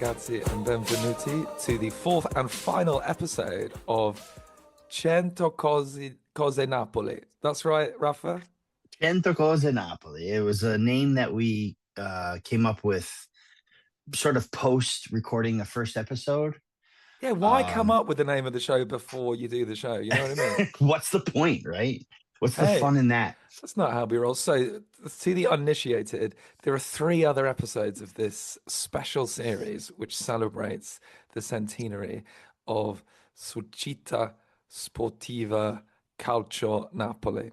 ragazzi, and benvenuti to the fourth and final episode of Ciento Cose Napoli. That's right, Rafa? Ciento Cose Napoli. It was a name that we came up with sort of post recording the first episode. Yeah, why come up with the name of the show before you do the show? You know what I mean? What's the point, right? What's the Hey, fun in that? that's not how we roll. So, to the uninitiated, there are three other episodes of this special series which celebrates the centenary of Società Sportiva Calcio Napoli,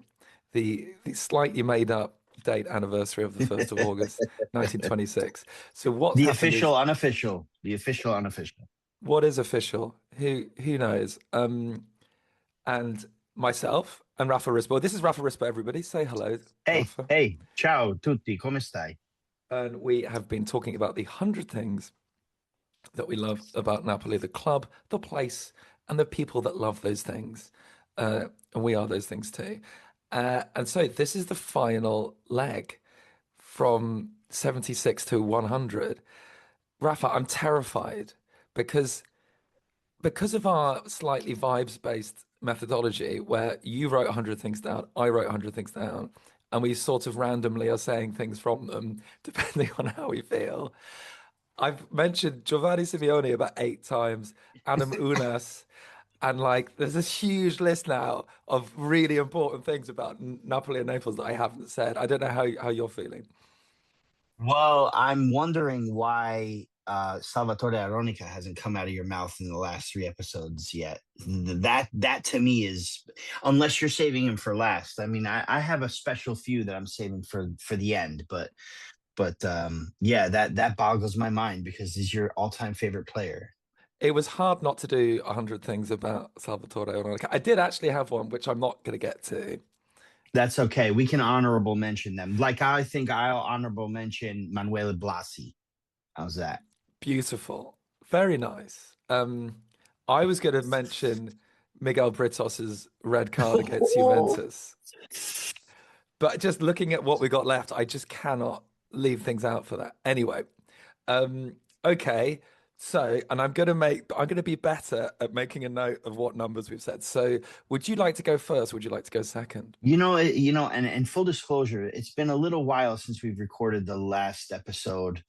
the slightly made up date anniversary of the 1st of August, 1926. So, what's The happened is official, unofficial. The official, unofficial. what is official? Who knows? And myself and Rafa Rispo. This is Rafa Rispo, everybody. Say hello, Hey, Rafa. hey, ciao tutti, come stai? And we have been talking about the 100 things that we love about Napoli, the club, the place, and the people that love those things. And we are those things too. And so this is the final leg from 76 to 100. Rafa, I'm terrified because because of our slightly vibes-based methodology, where you wrote 100 things down, I wrote 100 things down, and we sort of randomly are saying things from them depending on how we feel. I've mentioned Giovanni Simeone about 8 times, Adam Unas, and like there's this huge list now of really important things about Napoli and Naples that I haven't said. I don't know how you're feeling. Well, I'm wondering why Salvatore Aronica hasn't come out of your mouth in the last three episodes yet. That to me is, unless you're saving him for last. I mean, I have a special few that I'm saving for the end, but yeah, that boggles my mind because he's your all-time favorite player. It was hard not to do 100 things about Salvatore Onanica. I did actually have one, which I'm not going to get to. That's okay. We can honorable mention them. Like I think I'll honorable mention Manuel Blasi. How's that? Beautiful. Very nice. I was going to mention Miguel Britos's red card against Juventus, but just looking at what we got left, I just cannot leave things out for that. Anyway, okay. So, and I'm going to be better at making a note of what numbers we've said. So, would you like to go first? Would you like to go second? And full disclosure, it's been a little while since we've recorded the last episode.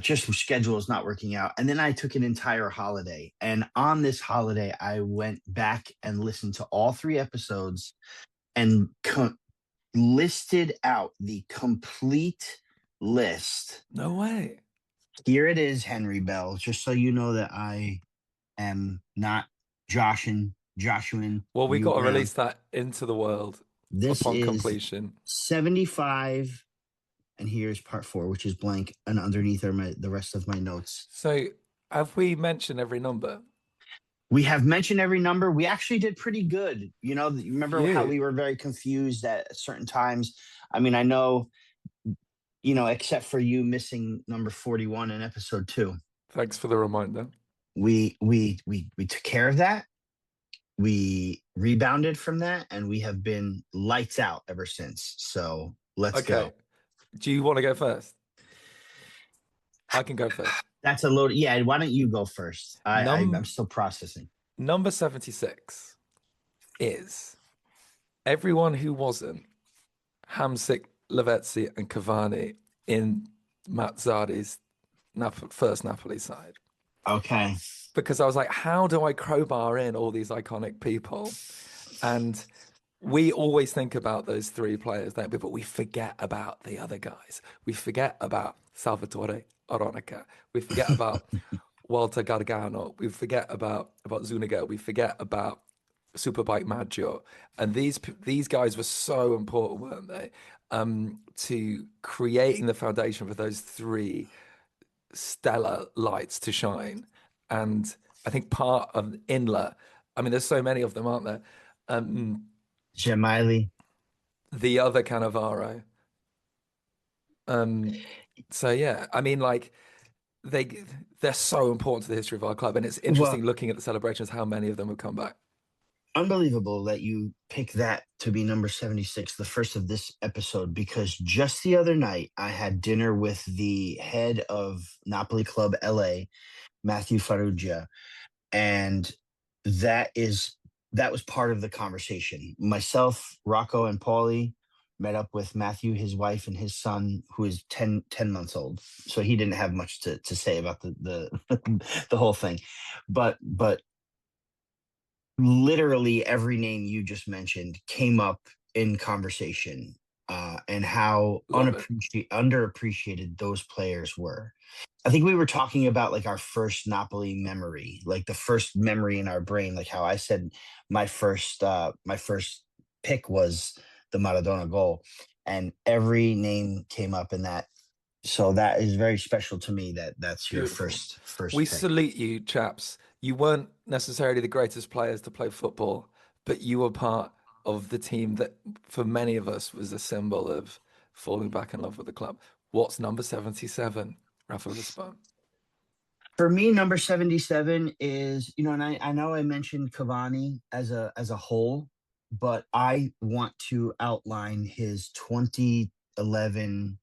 Just schedule is not working out. And then I took an entire holiday. And on this holiday, I went back and listened to all three episodes and listed out the complete list. No way. Here it is, Henry Bell, just so you know that I am not Joshuaing Well, we you got to around. release that into the world This upon is completion. 75, and here's part four, which is blank, and underneath are the rest of my notes. So, have we mentioned every number? We have mentioned every number. We actually did pretty good. You remember how Phew. we were very confused at certain times? I mean, I know, except for you missing number 41 in episode two. Thanks for the reminder. We took care of that. We rebounded from that, and we have been lights out ever since. So let's Okay. go. Do you want to go first? I can go first. That's a load. Yeah, why don't you go first? I'm Num still processing. Number 76 is everyone who wasn't Hamsik, Lavezzi, and Cavani in Mazzarri's first Napoli side. Okay. Because I was like, how do I crowbar in all these iconic people? And we always think about those three players there, but we forget about the other guys. We forget about Salvatore Aronica. We forget about Walter Gargano. We forget about Zuniga. We forget about Superbike Maggio. And these guys were so important, weren't they? To creating the foundation for those three stellar lights to shine. And I think part of Inler, I mean, there's so many of them, aren't there? Jamili. The other Cannavaro. Um, so yeah, I mean, like they're so important to the history of our club, and it's interesting Well, looking at the celebrations how many of them have come back. unbelievable that you pick that to be number 76, the first of this episode, because just the other night I had dinner with the head of Napoli Club LA, Matthew Farrugia, and that is that was part of the conversation. Myself, Rocco, and Paulie met up with Matthew, his wife, and his son, who is ten months old. So he didn't have much to say about the whole thing. But literally every name you just mentioned came up in conversation, and how Love it. underappreciated those players were. I think we were talking about like our first Napoli memory, like the first memory in our brain, like how I said my first pick was the Maradona goal, and every name came up in that. So that is very special to me that that's your Beautiful. first We pick. salute you, chaps. You weren't necessarily the greatest players to play football, but you were part of the team that, for many of us, was a symbol of falling back in love with the club. What's number 77, Rafa Rispo? For me, number 77 is, and I know I mentioned Cavani as a whole, but I want to outline his 2010,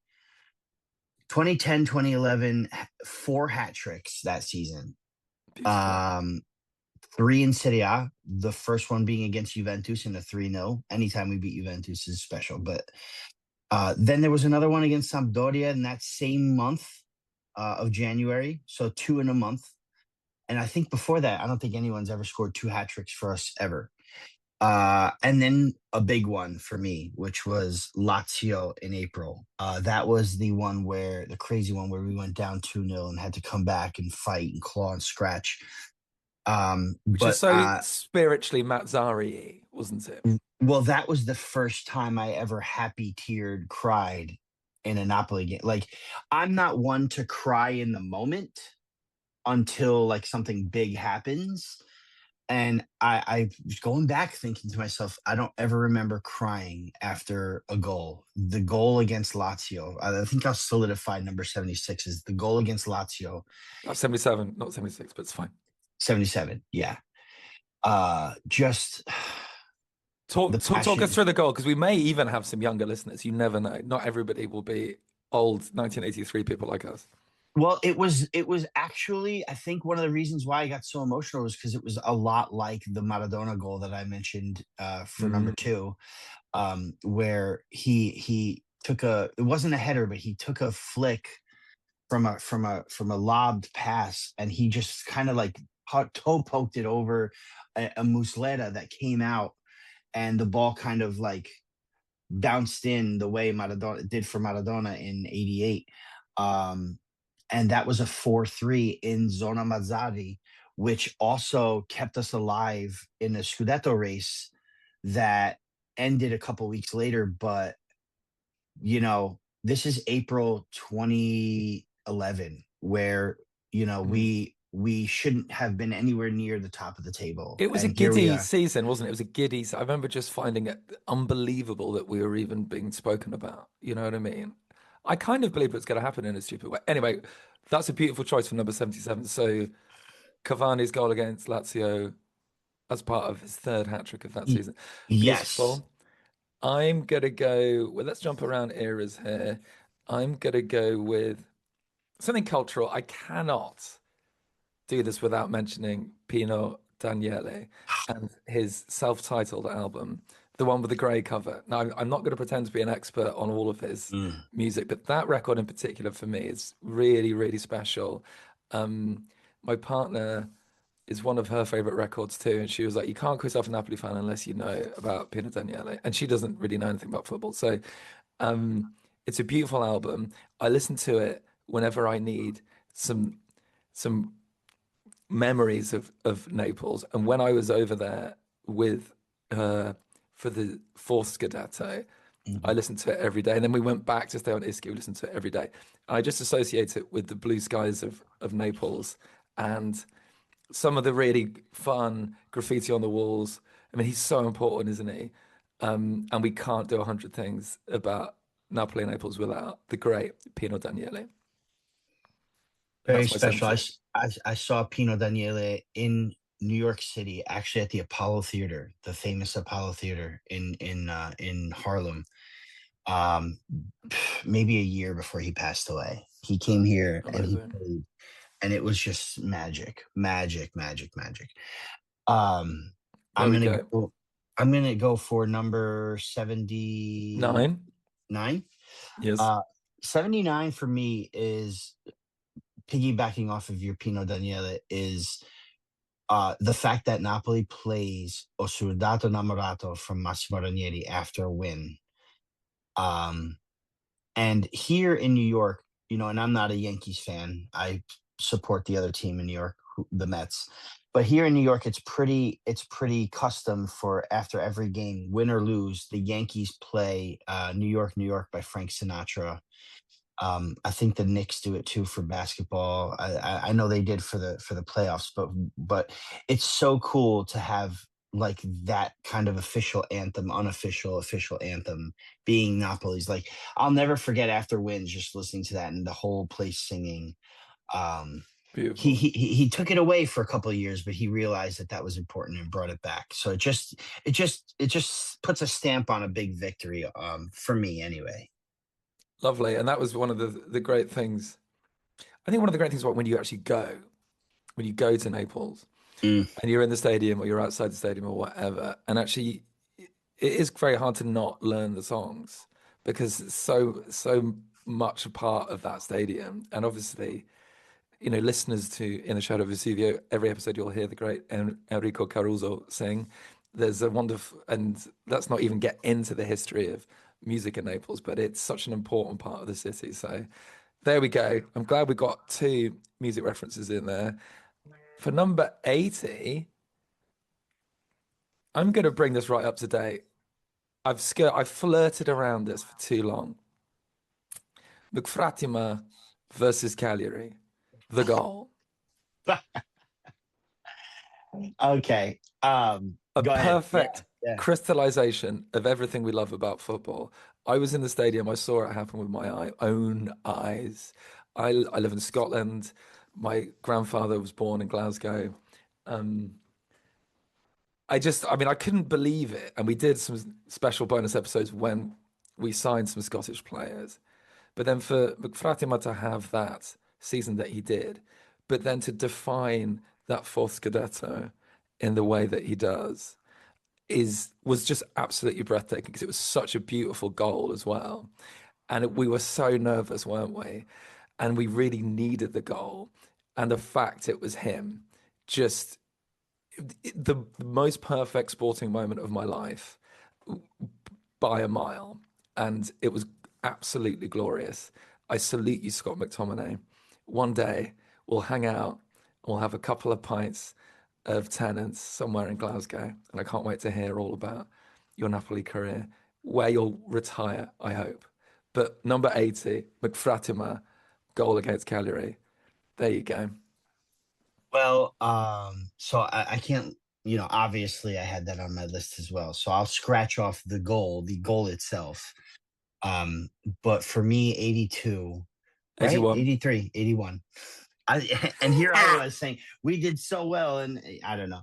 2011, four hat tricks that season. Beautiful. Um, Three in Serie A, the first one being against Juventus in a 3-0. Anytime we beat Juventus is special. But then there was another one against Sampdoria in that same month of January. So two in a month. And I think before that, I don't think anyone's ever scored two hat tricks for us ever. And then a big one for me, which was Lazio in April. That was the crazy one where we went down 2-0 and had to come back and fight and claw and scratch. Which is But so spiritually Mazzari, wasn't it? Well, that was the first time I ever happy teared cried in a Napoli game. Like, I'm not one to cry in the moment until like something big happens. And I was going back thinking to myself, I don't ever remember crying after a goal. The goal against Lazio, I think I'll solidify number 76 is the goal against Lazio. That's 77, not 76, but it's fine. 77, yeah. Just the Talk us passion. through the goal because we may even have some younger listeners. You never know. Not everybody will be old 1983 people like us. Well, it was actually, I think one of the reasons why I got so emotional was because it was a lot like the Maradona goal that I mentioned for number Mm, two, where he took it wasn't a header, but he took a flick from a lobbed pass, and he just kind of like toe poked it over a muslera that came out, and the ball kind of like bounced in the way Maradona did for Maradona in '88. Um, and that was a 4-3 in Zona Mazzari, which also kept us alive in the Scudetto race that ended a couple weeks later. But this is April 2011, where mm. we shouldn't have been anywhere near the top of the table, It was a and here we giddy are. season, wasn't it? It was a giddy. I remember just finding it unbelievable that we were even being spoken about. You know what I mean? I kind of believe it's going to happen in a stupid way. Anyway, that's a beautiful choice for number 77. So Cavani's goal against Lazio as part of his third hat trick of that Y- season. yes. Beautiful. I'm gonna go. Well, let's jump around eras here. I'm gonna go with something cultural. I cannot do this without mentioning Pino Daniele and his self-titled album, the one with the grey cover. Now, I'm not going to pretend to be an expert on all of his Mm. music, but that record in particular for me is really, really special. Um, my partner is one of her favorite records too, and she was like, "You can't call yourself a Napoli fan unless you know about Pino Daniele," and she doesn't really know anything about football, so it's a beautiful album. I listen to it whenever I need some memories of Naples. And when I was over there with her for the fourth Scudetto, I Mhm. listened to it every day. And then we went back to stay on Ischia, we listened to it every day. I just associate it with the blue skies of Naples and some of the really fun graffiti on the walls. I mean, he's so important, isn't he? And we can't do 100 things about Napoli and Naples without the great Pino Daniele. Very That's my special. 76. I saw Pino Daniele in New York City, actually at the Apollo Theater, the famous Apollo Theater in Harlem. Um, maybe a year before he passed away, he came here and he Amazing. played, and it was just magic, magic, magic, magic. Um, There I'm we gonna go. go. I'm gonna go for number 79. 9. Yes. Uh, 79 for me is piggybacking off of your Pino Daniele is the fact that Napoli plays O Soldato Innamorato from Massimo Ranieri after a win. Um, and here in New York, and I'm not a Yankees fan. I support the other team in New York, the Mets. But here in New York, it's pretty custom for after every game, win or lose, the Yankees play New York, New York by Frank Sinatra. I think the Knicks do it too for basketball. I know they did for the playoffs, but it's so cool to have like that kind of official anthem, unofficial, official anthem being Napoli's. Like I'll never forget after wins, just listening to that and the whole place singing. Um, he, Beautiful. he he took it away for a couple of years, but he realized that that was important and brought it back. So it just puts a stamp on a big victory. For me anyway. Lovely. And that was one of the great things. I think one of the great things about when you go to Naples Mm. and you're in the stadium or you're outside the stadium or whatever, and actually it is very hard to not learn the songs because it's so much a part of that stadium. And obviously, listeners to In the Shadow of Vesuvio, every episode you'll hear the great Enrico Caruso sing. There's a wonderful, and let's not even get into the history of music in Naples, but it's such an important part of the city. So there we go. I'm glad we got two music references in there. For number 80, I'm going to bring this right up to date. I've flirted around this for too long. McFratima versus Cagliari, the goal. Okay. A Go ahead. Yeah. perfect Yeah. crystallization of everything we love about football. I was in the stadium. I saw it happen with my own eyes. I live in Scotland. My grandfather was born in Glasgow. Um, I mean, I couldn't believe it. And we did some special bonus episodes when we signed some Scottish players. But then for Fratima to have that season that he did, but then to define that fourth Scudetto in the way that he does was just absolutely breathtaking because it was such a beautiful goal as well. And we were so nervous, weren't we? And we really needed the goal. And the fact it was him, just the most perfect sporting moment of my life by a mile. And it was absolutely glorious. I salute you, Scott McTominay. One day we'll hang out, we'll have a couple of pints of tenants somewhere in Glasgow, and I can't wait to hear all about your Napoli career, where you'll retire, I hope. But number 80, McFratima, goal against Cagliari. There you go. Well, so I can't, obviously I had that on my list as well. So I'll scratch off the goal itself. Um, but for me, 82, right? 81. 83, 81. And here I was saying we did so well, and I don't know.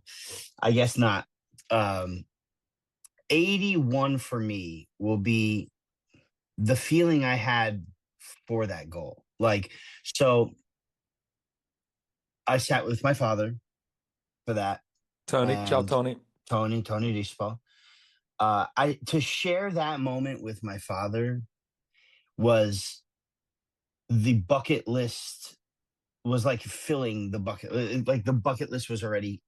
I guess not. Um, 81 for me will be the feeling I had for that goal. Like, so I sat with my father for that, Tony, ciao and Tony. Tony Rispo. I to share that moment with my father was the bucket list was like filling the bucket, like the bucket list was already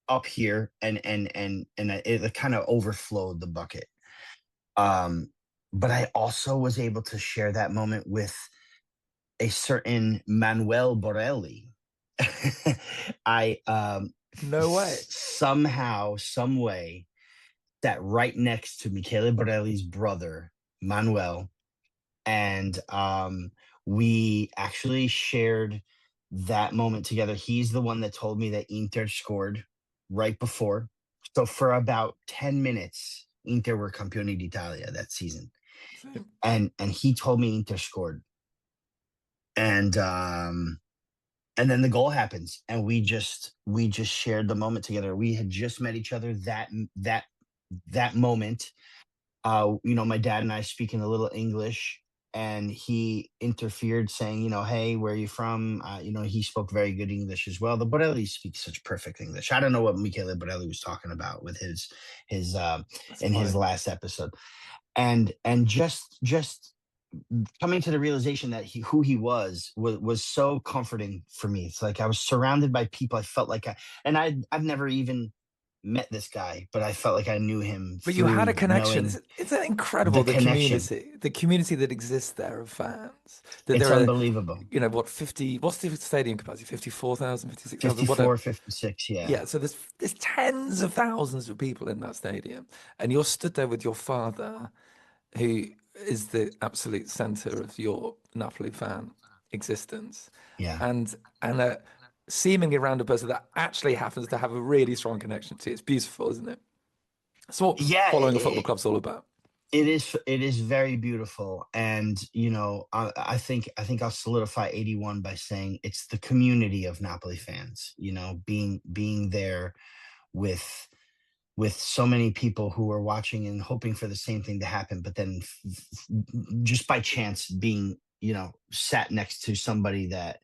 up here, and it kind of overflowed the bucket. Um, but I also was able to share that moment with a certain Manuel Borelli. I No way. somehow, some way, sat right next to Michele Borelli's brother, Manuel, and we actually shared that moment together. He's the one that told me that Inter scored right before. So for about 10 minutes, Inter were Campioni d'Italia that season. Same. And he told me Inter scored. And and then the goal happens, and we just shared the moment together. We had just met each other that moment. My dad and I speaking a little English, and he interfered saying, hey, where are you from? He spoke very good English as well. The Borelli speaks such perfect English. I don't know what Michele Borelli was talking about with his That's in his fine. last episode, and just coming to the realization that who he was so comforting for me. It's like I was surrounded by people. I felt like I've never even met this guy, but I felt like I knew him But you had a through connection. knowing It's an incredible the connection. the community that exists there of fans. That It's there are, unbelievable. what 50? What's the stadium capacity? 54,000, 56,000, whatever. 54, 56. Yeah. Yeah, so there's tens of thousands of people in that stadium, and you're stood there with your father, who is the absolute center of your Napoli fan existence, Yeah. and a seemingly random person that actually happens to have a really strong connection to you. It's beautiful, isn't it? That's what Yeah. following a football club's all about. It is very beautiful. And I think I'll solidify 81 by saying it's the community of Napoli fans, being there with so many people who are watching and hoping for the same thing to happen, but then just by chance being, sat next to somebody that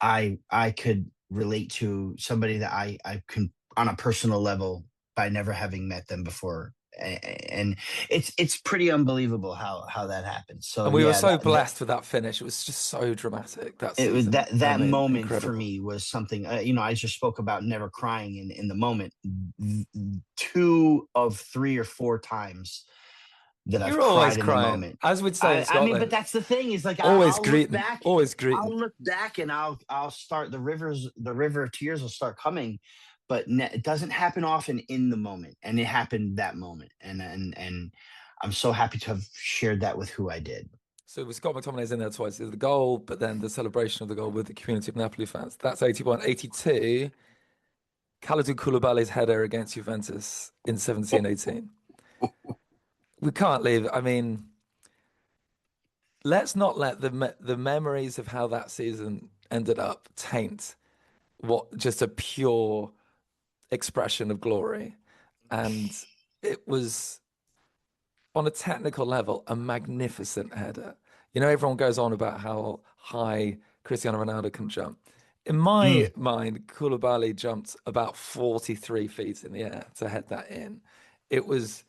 I could relate to, somebody that I can on a personal level by never having met them before. And it's pretty unbelievable how that happened. So And we were yeah, so that blessed with that finish. It was just so dramatic that it was season. I that mean, moment for incredible. me was something. I just spoke about never crying in the moment. Two of three or four times that I've You're always cried in the crying, moment. as we'd say in I mean, but Scotland. that's the thing is like Always I'll look greeting, back, always I'll greeting. look back, and I'll start the river of tears will start coming, but it doesn't happen often in the moment, and it happened that moment, and I'm so happy to have shared that with who I did. So with Scott McTominay's in there twice. There's the goal, but then the celebration of the goal with the community of Napoli fans. That's 81. 82, Kalidou Koulibaly's header against Juventus in 17-18. We can't leave. I mean, let's not let the memories of how that season ended up taint what just a pure expression of glory. And it was, on a technical level, a magnificent header. Everyone goes on about how high Cristiano Ronaldo can jump. In my Mm. mind, Koulibaly jumped about 43 feet in the air to head that in. It was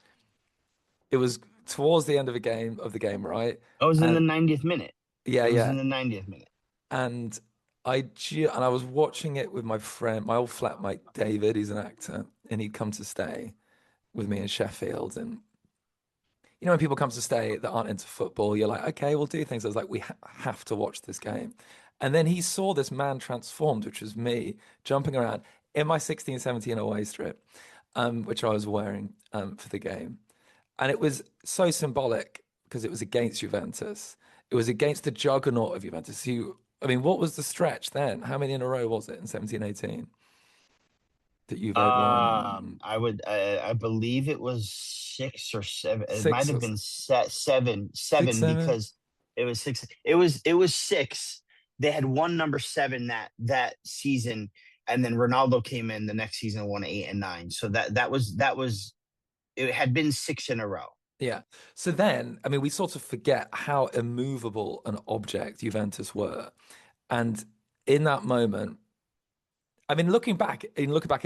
it was towards the end of the game, right? I was in the And 90th minute. yeah, It was yeah. in the 90th minute. And I was watching it with my friend, my old flatmate David. He's an actor, and he'd come to stay with me in Sheffield. And when people come to stay that aren't into football, you're like, okay, we'll do things. I was like, we have to watch this game. And then he saw this man transformed, which was me jumping around in my 16-17 away strip, which I was wearing for the game. And it was so symbolic because it was against Juventus. It was against the juggernaut of Juventus. I mean, what was the stretch then? How many in a row was it in 17-18 that Juve had won? I believe it was six or seven. It might Six have or been seven, six, seven seven? because it was six. It was six. They had won number seven that season, and then Ronaldo came in the next season and won eight and nine. So that was it had been six in a row. Yeah. So then, I mean, we sort of forget how immovable an object Juventus were. And in that moment, I mean, looking back at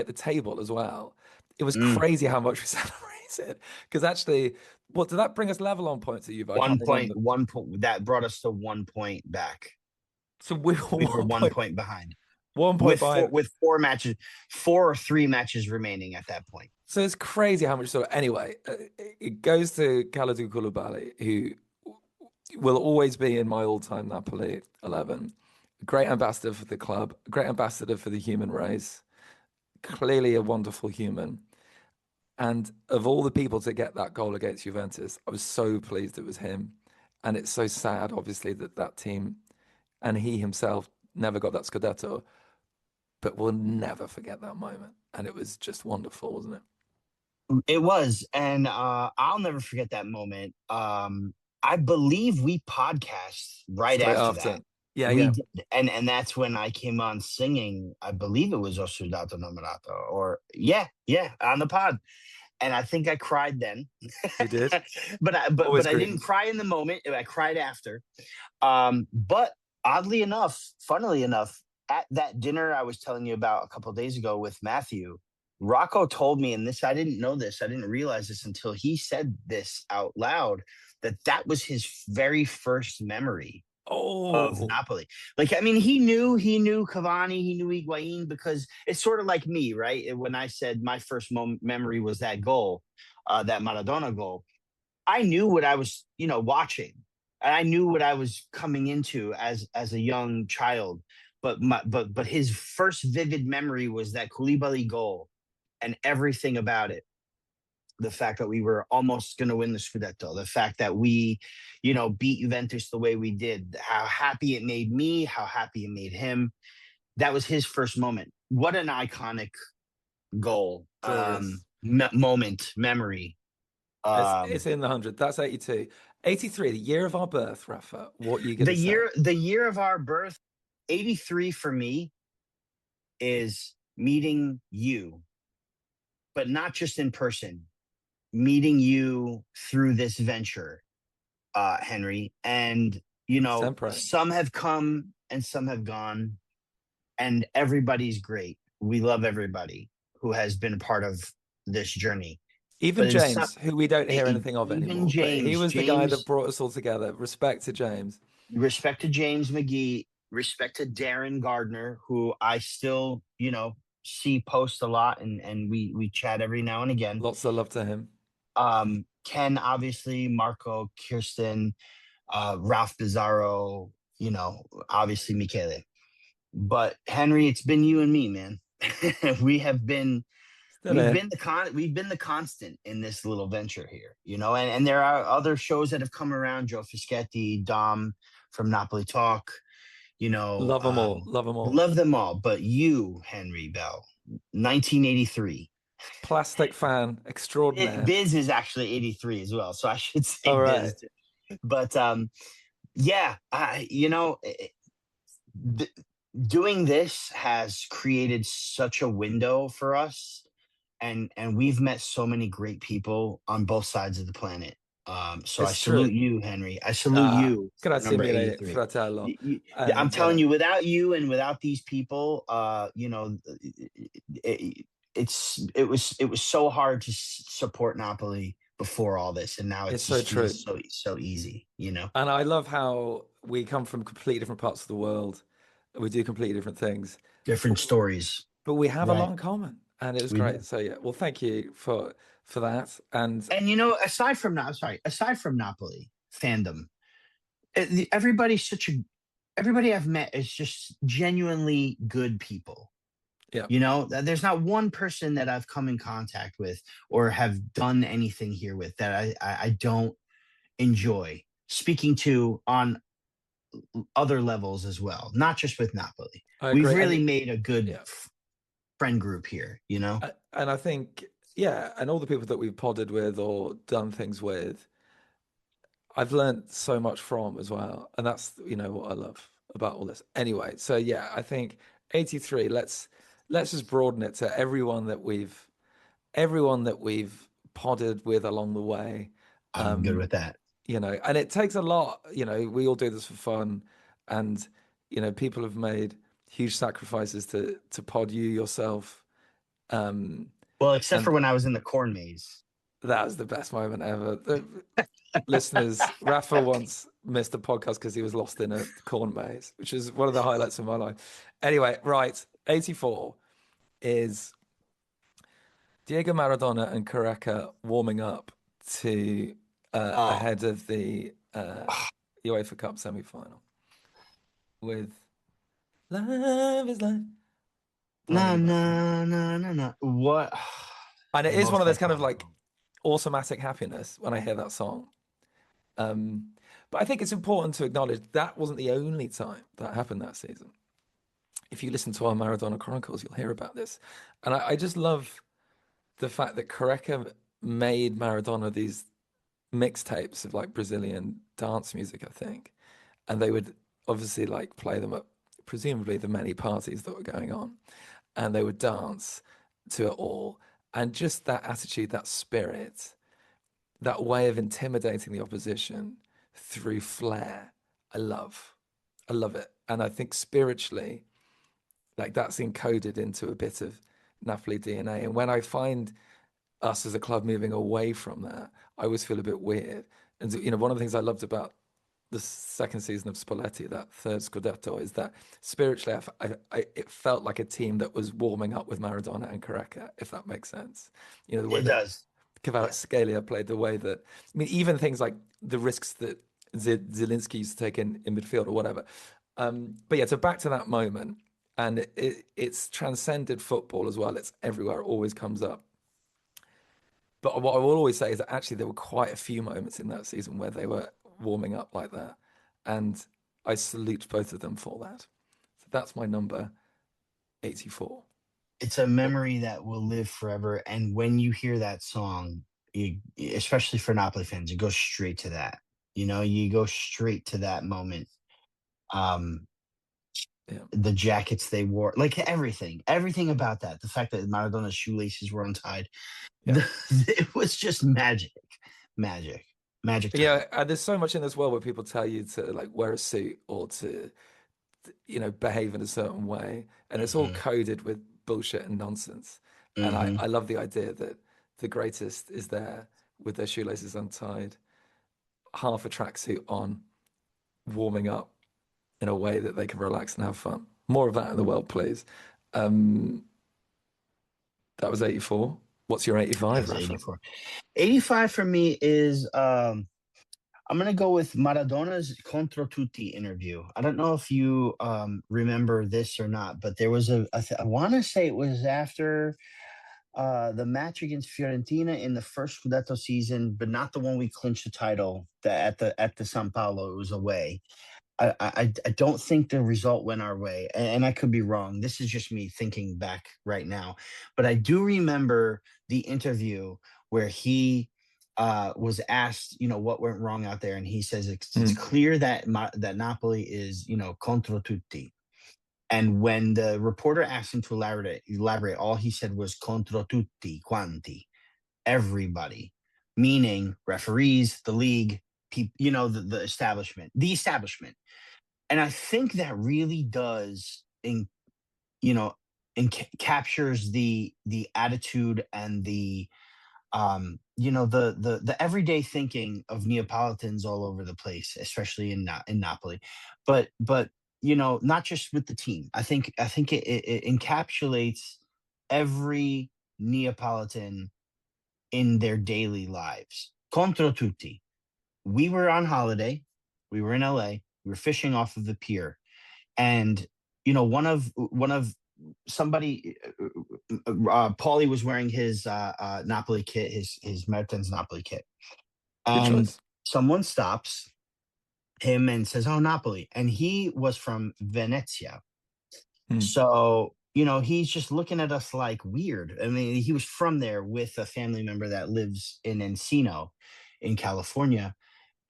the table as well, it was Mm. crazy how much we celebrated. Because actually, what did that bring us level on points at Juve? I can't One remember. point, 1 point that brought us to 1 point back. So we were We were one one point, point behind one point with four behind. with four matches, 4 or 3 matches remaining at that point. So it's crazy how much. So anyway, it goes to Kalidou Koulibaly, who will always be in my all-time Napoli 11. Great ambassador for the club, great ambassador for the human race. Clearly a wonderful human. And of all the people to get that goal against Juventus, I was so pleased it was him. And it's so sad, obviously, that team and he himself never got that Scudetto, but we'll never forget that moment. And it was just wonderful, wasn't it? It was, and I'll never forget that moment. I believe we podcast right Straight after after. that. Yeah, We yeah. did, and that's when I came on singing. I believe it was O Soldato Innamorato, or yeah, on the pod. And I think I cried then, You did. but Always I didn't green. cry in the moment. I cried after. But oddly enough, funnily enough, at that dinner I was telling you about a couple of days ago with Matthew, Rocco told me, and this I didn't know this, I didn't realize this until he said this out loud, that that was his very first memory of Oh, Napoli. Like, I mean, he knew Cavani, he knew Higuain, because it's sort of like me, right? When I said my first memory was that goal, that Maradona goal, I knew what I was, watching, and I knew what I was coming into as a young child. But his first vivid memory was that Koulibaly goal and everything about it. The fact that we were almost going to win the Scudetto, the fact that we, beat Juventus the way we did, how happy it made me, how happy it made him. That was his first moment. What an iconic goal, glorious. moment, memory. It's in the 100. That's 82. 83, the year of our birth, Rafa. What are you going The to say? year, the year of our birth, 83 for me is meeting you, but not just in person, meeting you through this venture, Henry. And, Sempre. some have come and some have gone, and everybody's great. We love everybody who has been a part of this journey. Even But in some, James, who we don't hear anything of even anymore, but he James, was the guy that James, brought us all together. Respect to James. respect to James McGee, respect to Darren Gardner, who I still, see post a lot, and we chat every now and again. Lots of love to him. Ken, obviously, Marco, Kirsten, Ralph Bizarro, obviously Michele. But Henry, it's been you and me, man. we have been Still here. we've been the constant in this little venture here, and there are other shows that have come around, Joe Fischetti, Dom from Napoli Talk, you know, Love them all. um, Love them all. love them all. But you, Henry Bell, 1983. Plastic fan extraordinaire. Biz is actually 83 as well, so I should say All Biz right. too. But yeah, th- doing this has created such a window for us, and we've met so many great people on both sides of the planet. So I It's true. salute you, Henry. I salute Ah, you for grazie number mille, 83. fratello. I'm And telling you, without you and without these people, it was so hard to support Napoli before all this, and now it it's so just true. feels so easy. And I love how we come from completely different parts of the world. We do completely different things, but Different stories, but we have a lot right? in common, and it was We great. do. So yeah, well, thank you for that. And And aside from Napoli fandom, everybody's everybody I've met is just genuinely good people. yeah, There's not one person that I've come in contact with or have done anything here with that I don't enjoy speaking to on other levels as well, not just with Napoli. I We've agree. really And made a good yeah, friend group here. and I think yeah, and all the people that we've podded with or done things with, I've learned so much from as well, and that's what I love about all this. Anyway, so yeah, I think 83. Let's just broaden it to everyone that we've podded with along the way. I'm good Um, with that. and it takes a lot. We all do this for fun, and people have made huge sacrifices to pod you yourself. Um, Well, except for and when I was in the corn maze. that was the best moment ever. Listeners, Rafa once missed a podcast because he was lost in a corn maze, which is one of the highlights of my life. Anyway, right, 84 is Diego Maradona and Careca warming up to Oh, ahead of the UEFA Cup semi-final with "Love Is Life" playing in no, the background, no, no, no, no. What? and The it is one most of those kind of iconic like goal. automatic happiness when I hear that song. Um, but I think it's important to acknowledge that wasn't the only time that happened that season. If you listen to our Maradona Chronicles, you'll hear about this. And I just love the fact that Careca made Maradona these mixtapes of like Brazilian dance music, I think. And they would obviously like play them at presumably the many parties that were going on, and they would dance to it all. And just that attitude, that spirit, that way of intimidating the opposition through flair, I love. I love it. And I think spiritually, like that's encoded into a bit of Napoli DNA. And when I find us as a club moving away from that, I always feel a bit weird. And so, one of the things I loved about the second season of Spalletti, that third Scudetto, is that spiritually, it felt like a team that was warming up with Maradona and Careca, if that makes sense. The way It that does. Yeah. Kvaratskhelia played, the way that, I mean, even things like the risks that Zielinski used to take in midfield or whatever. But yeah, so back to that moment, and it's transcended football as well. It's everywhere. It always comes up. But what I will always say is that actually there were quite a few moments in that season where they were warming up like that, and I salute both of them for that. So that's my number 84. It's a memory that will live forever. And when you hear that song, especially for Napoli fans, it goes straight to that. You go straight to that moment. Um, Yeah, the jackets they wore, like everything about that. The fact that Maradona's shoelaces were untied, yeah. it was just magic, magic, magic time. Yeah, and there's so much in this world where people tell you to like wear a suit or to, behave in a certain way, and it's all Hmm. coded with bullshit and nonsense. And I, Hmm. I love the idea that the greatest is there with their shoelaces untied, half a tracksuit on, warming up in a way that they can relax and have fun. More of that in the world, please. Um, that was 84. What's your That 85, was Rafa? 84. 85 for me is I'm gonna go with Maradona's Contro Tutti interview. I don't know if you remember this or not, but there was I want to say it was after the match against Fiorentina in the first Scudetto season, but not the one we clinched the title. At the San Paulo, it was away. I don't think the result went our way, and I could be wrong. This is just me thinking back right now, but I do remember the interview where he was asked, what went wrong out there, and he says it's Mm, clear that that Napoli is, contro tutti. And when the reporter asked him to elaborate, all he said was contro tutti quanti, everybody, meaning referees, the league, the establishment, and I think that really does you know captures the attitude and the everyday thinking of Neapolitans all over the place, especially in Napoli, but not just with the team. I think it encapsulates every Neapolitan in their daily lives. Contro tutti. We were on holiday. We were in LA. We were fishing off of the pier, and one of somebody, Paulie was wearing his Napoli kit, his Mertens Napoli kit, good and choice. someone stops him and says, "Oh, Napoli," and he was from Venezia, Mm, so he's just looking at us like weird. I mean, he was from there with a family member that lives in Encino, in California,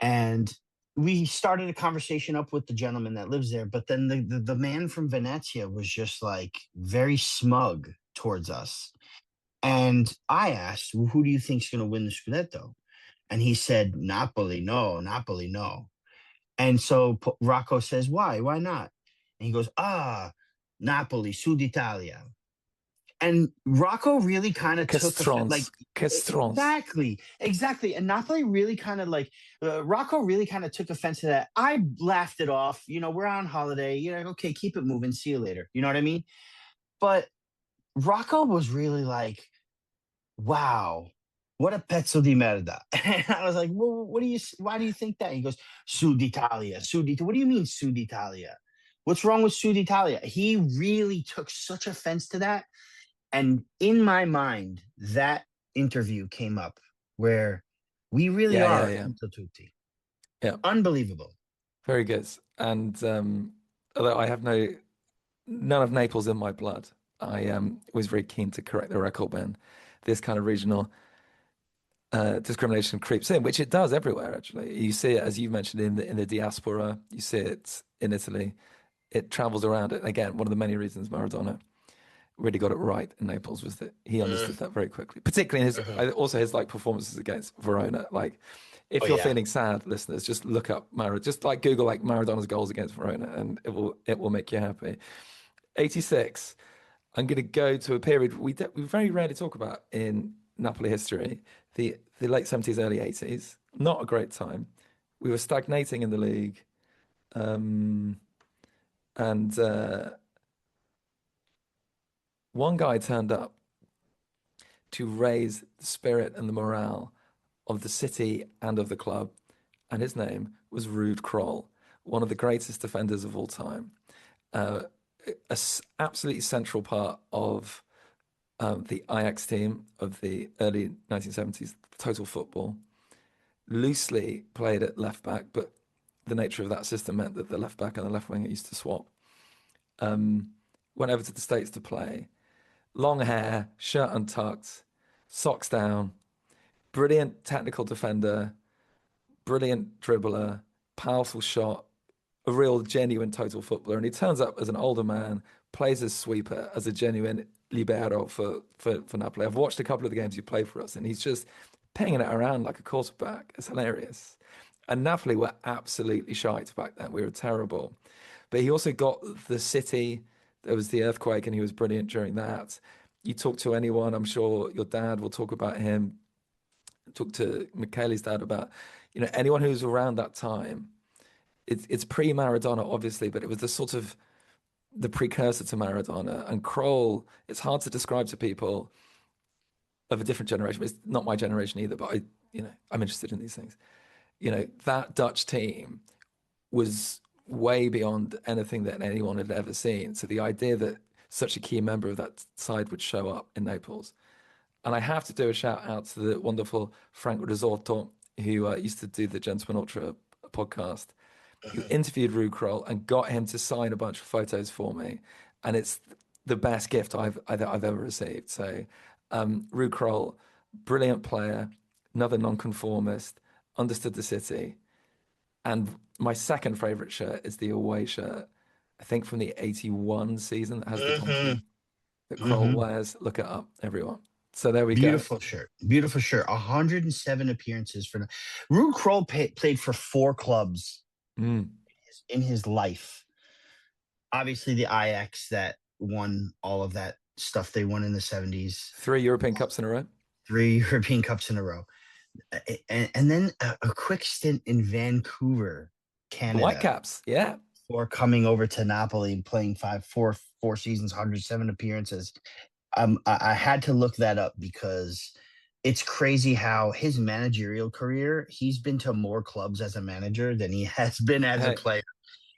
and we started a conversation up with the gentleman that lives there, but then the man from Venezia was just like very smug towards us. And I asked, well, who do you think's going to win the Scudetto? And he said, Napoli, no, Napoli, no. And so Rocco says, why not? And he goes, Napoli, Sud Italia. And Rocco really kind of took a like, Castrons. exactly. And Napoli really kind of like Rocco really kind of took offense to that. I laughed it off. We're on holiday. Okay, keep it moving. See you later. You know what I mean? But Rocco was really like, wow, what a pezzo di merda. And I was like, well, why do you think that? He goes, Sud Italia, Sud Italia. What do you mean Sud Italia? What's wrong with Sud Italia? He really took such offense to that. And in my mind, that interview came up where we really Yeah, yeah, are yeah. contro tutti. Yeah, Unbelievable. very good. And although I have none of Naples in my blood, I was very keen to correct the record when this kind of regional discrimination creeps in, which it does everywhere. Actually, you see it as you mentioned in the diaspora. You see it in Italy. It travels around it. Again, one of the many reasons Maradona really got it right in Naples was that he Mm, understood that very quickly. Particularly in his mhm. also his like performances against Verona. Like, Oh if you're yeah. feeling sad, listeners, just look up just like Google like Maradona's goals against Verona, and it will make you happy. 86. I'm going to go to a period we very rarely talk about in Napoli history, the late 70s, early 80s. Not a great time. We were stagnating in the league, um, and one guy turned up to raise the spirit and the morale of the city and of the club, and his name was Ruud Krol, one of the greatest defenders of all time. Uh, Absolutely central part of the Ajax team of the early 1970s, total football. Loosely played at left back, but the nature of that system meant that the left back and the left winger used to swap. Um, Went over to the States to play. Long hair, shirt untucked, socks down, brilliant technical defender, brilliant dribbler, powerful shot, a real genuine total footballer. And he turns up as an older man, plays as sweeper, as a genuine libero for Napoli. I've watched a couple of the games he played for us, and he's just pinging it around like a quarterback. It's hilarious. And Napoli were absolutely shite back then. We were terrible. But he also got the city. There was the earthquake, and he was brilliant during that. You talk to anyone, I'm sure your dad will talk about him. Talk to Michele's dad about, anyone who was around that time. It's pre-Maradona, obviously, but it was the sort of the precursor to Maradona. And Kroll, it's hard to describe to people of a different generation. It's not my generation either, but I'm interested in these things. That Dutch team was way beyond anything that anyone had ever seen. So the idea that such a key member of that side would show up in Naples. And I have to do a shout out to the wonderful Frank Risotto, who used to do the Gentleman Ultra podcast, who Mhm. interviewed Rue Kroll and got him to sign a bunch of photos for me. And it's the best gift I've ever received. So, Rue Kroll, brilliant player, another nonconformist, understood the city. And my second favorite shirt is the away shirt, I think from the 81 season that has the Mhm. donkey that Kroll Mhm. wears. Look it up, everyone. So there we go. Beautiful shirt. Beautiful shirt. 107 appearances for. Ruud Krol played for four clubs Mm. in his life. Obviously, the Ajax that won all of that stuff they won in the 70s, 3 European Cups in a row. three European Cups in a row. And then a quick stint in Vancouver, The Canada, Whitecaps, yeah. before coming over to Napoli and playing four seasons, 107 appearances. I had to look that up because it's crazy how his managerial career, he's been to more clubs as a manager than he has been as a Hey, player.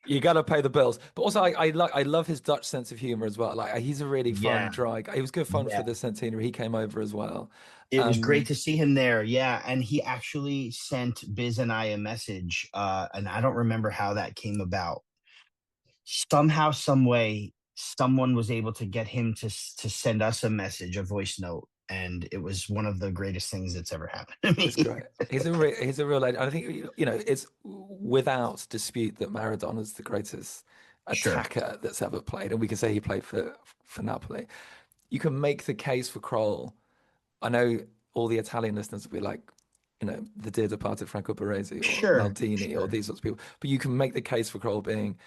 you got to pay the bills. But also, I love his Dutch sense of humor as well. Like, he's a really fun, Yeah. dry guy. He was good fun for Yeah. the centenary. He came over as well. It was great Um, to see him there. Yeah. And he actually sent Biz and I a message. And I don't remember how that came about. Somehow, some way, someone was able to get him to send us a message, a voice note. And it was one of the greatest things that's ever happened to it's me. great. He's a real legend. I think it's without dispute that Maradona's the greatest Sure. attacker that's ever played, and we can say he played for Napoli. You can make the case for Kroll. I know all the Italian listeners will be like, the dear departed Franco Baresi or Sure. Maldini or Sure. these sorts of people. But you can make the case for Kroll being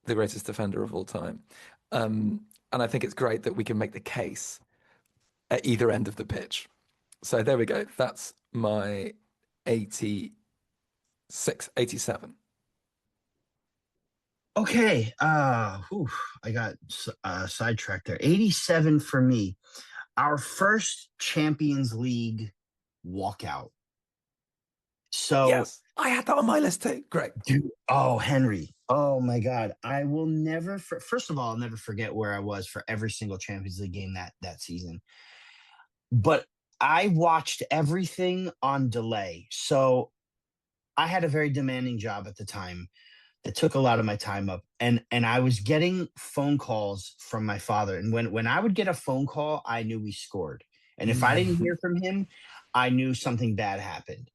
the greatest defender of all time. And I think it's great that we can make the case at either end of the pitch. So there we go. That's my 86, 87. Okay. I got sidetracked there. 87 for me. Our first Champions League walkout. So, Yes, I had that on my list too. Great. dude, oh, Henry. Oh my God. I will never first of all, I'll never forget where I was for every single Champions League game that season. But I watched everything on delay. So I had a very demanding job at the time that took a lot of my time up, and I was getting phone calls from my father, and when I would get a phone call, I knew we scored, And if I didn't hear from him, I knew something bad happened.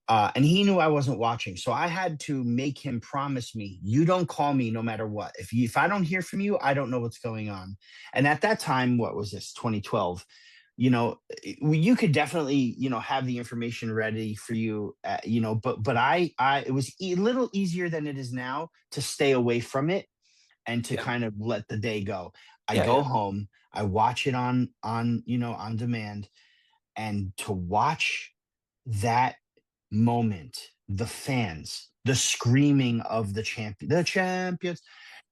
And he knew I wasn't watching, so I had to make him promise me, "You don't call me no matter what. If I don't hear from you, I don't know what's going on." And at that time, what was this? 2012. You could definitely have the information ready for you. But I it was a little easier than it is now to stay away from it and to Yeah, kind of let the day go. I yeah, go yeah, home, I watch it on demand, and to watch that moment, the fans, the screaming of the champions,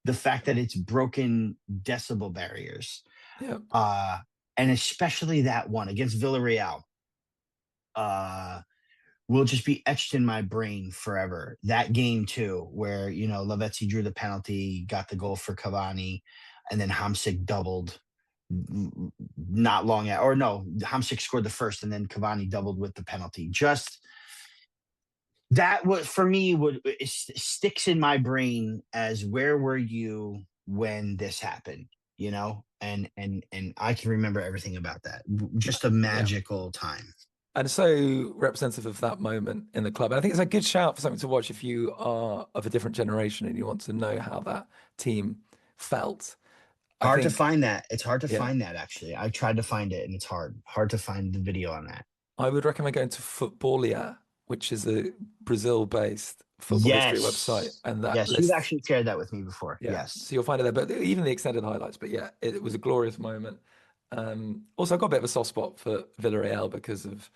the fact that it's broken decibel barriers, yeah, uh, and especially that one against Villarreal, uh, will just be etched in my brain forever. That game too, where Lavezzi drew the penalty, got the goal for Cavani, and then Hamsik doubled not long at, or no, Hamsik scored the first, and then Cavani doubled with the penalty. Just that was for me would it sticks in my brain as where were you when this happened, and I can remember everything about that. Just a yeah. magical time. And so representative of that moment in the club. And I think it's a good shout for something to watch if you are of a different generation and you want to know how that team felt. I Hard to think, find that. It's hard to yeah, find that, actually. I tried to find it and it's hard to find the video on that. I would recommend going to Futbolia, which is a Brazil-based football history website, Yes. and that Yes, you've lists, actually shared that with me before. yeah. Yes. So you'll find it there, but even the extended highlights. But yeah, it was a glorious moment. Also, I got a bit of a soft spot for Villarreal because of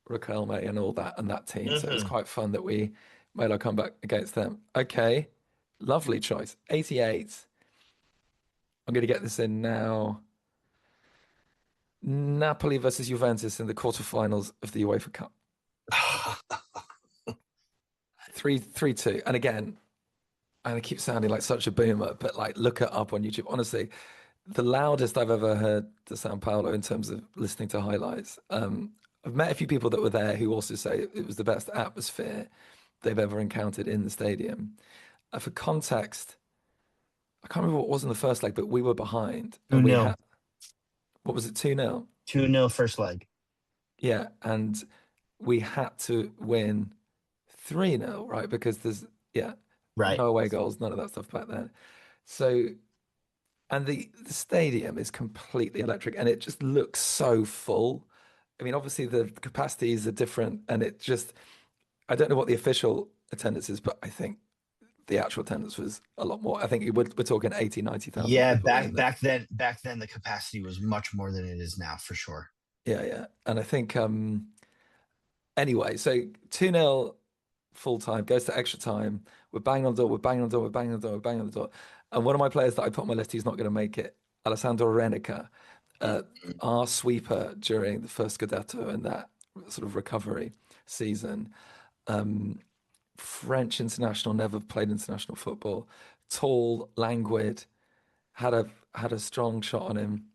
Riquelme and all that and that team. So it was Hmm. quite fun that we made our comeback against them. Okay, lovely choice. 88. I'm going to get this in now. Napoli versus Juventus in the quarterfinals of the UEFA Cup. 3-2. And again, and I keep sounding like such a boomer, but like look it up on YouTube. Honestly, the loudest I've ever heard the Sao Paulo in terms of listening to highlights. I've met a few people that were there who also say it was the best atmosphere they've ever encountered in the stadium. For context, I can't remember what was in the first leg, but we were behind 2 and we 0. had, what was it, 2-0? 2-0 first leg. Yeah. And we had to win 3-0, right? Because yeah, Right. no away goals, none of that stuff back then. So, and the stadium is completely electric and it just looks so full. I mean, obviously the capacities are different and it just, I don't know what the official attendance is, but I think the actual attendance was a lot more. I think we're talking 80, 90,000 Yeah, people back in there. back then back then the capacity was much more than it is now, for sure. Yeah, yeah. And I think anyway, so 2-0 full time, goes to extra time. We're banging on the door, we're banging on the door, we're banging on the door, we're banging on the door. And one of my players that I put on my list, he's not going to make it, Alessandro Renica, uh, our sweeper during the first Scudetto and that sort of recovery season. French international, never played international football. Tall, languid, had a strong shot on him.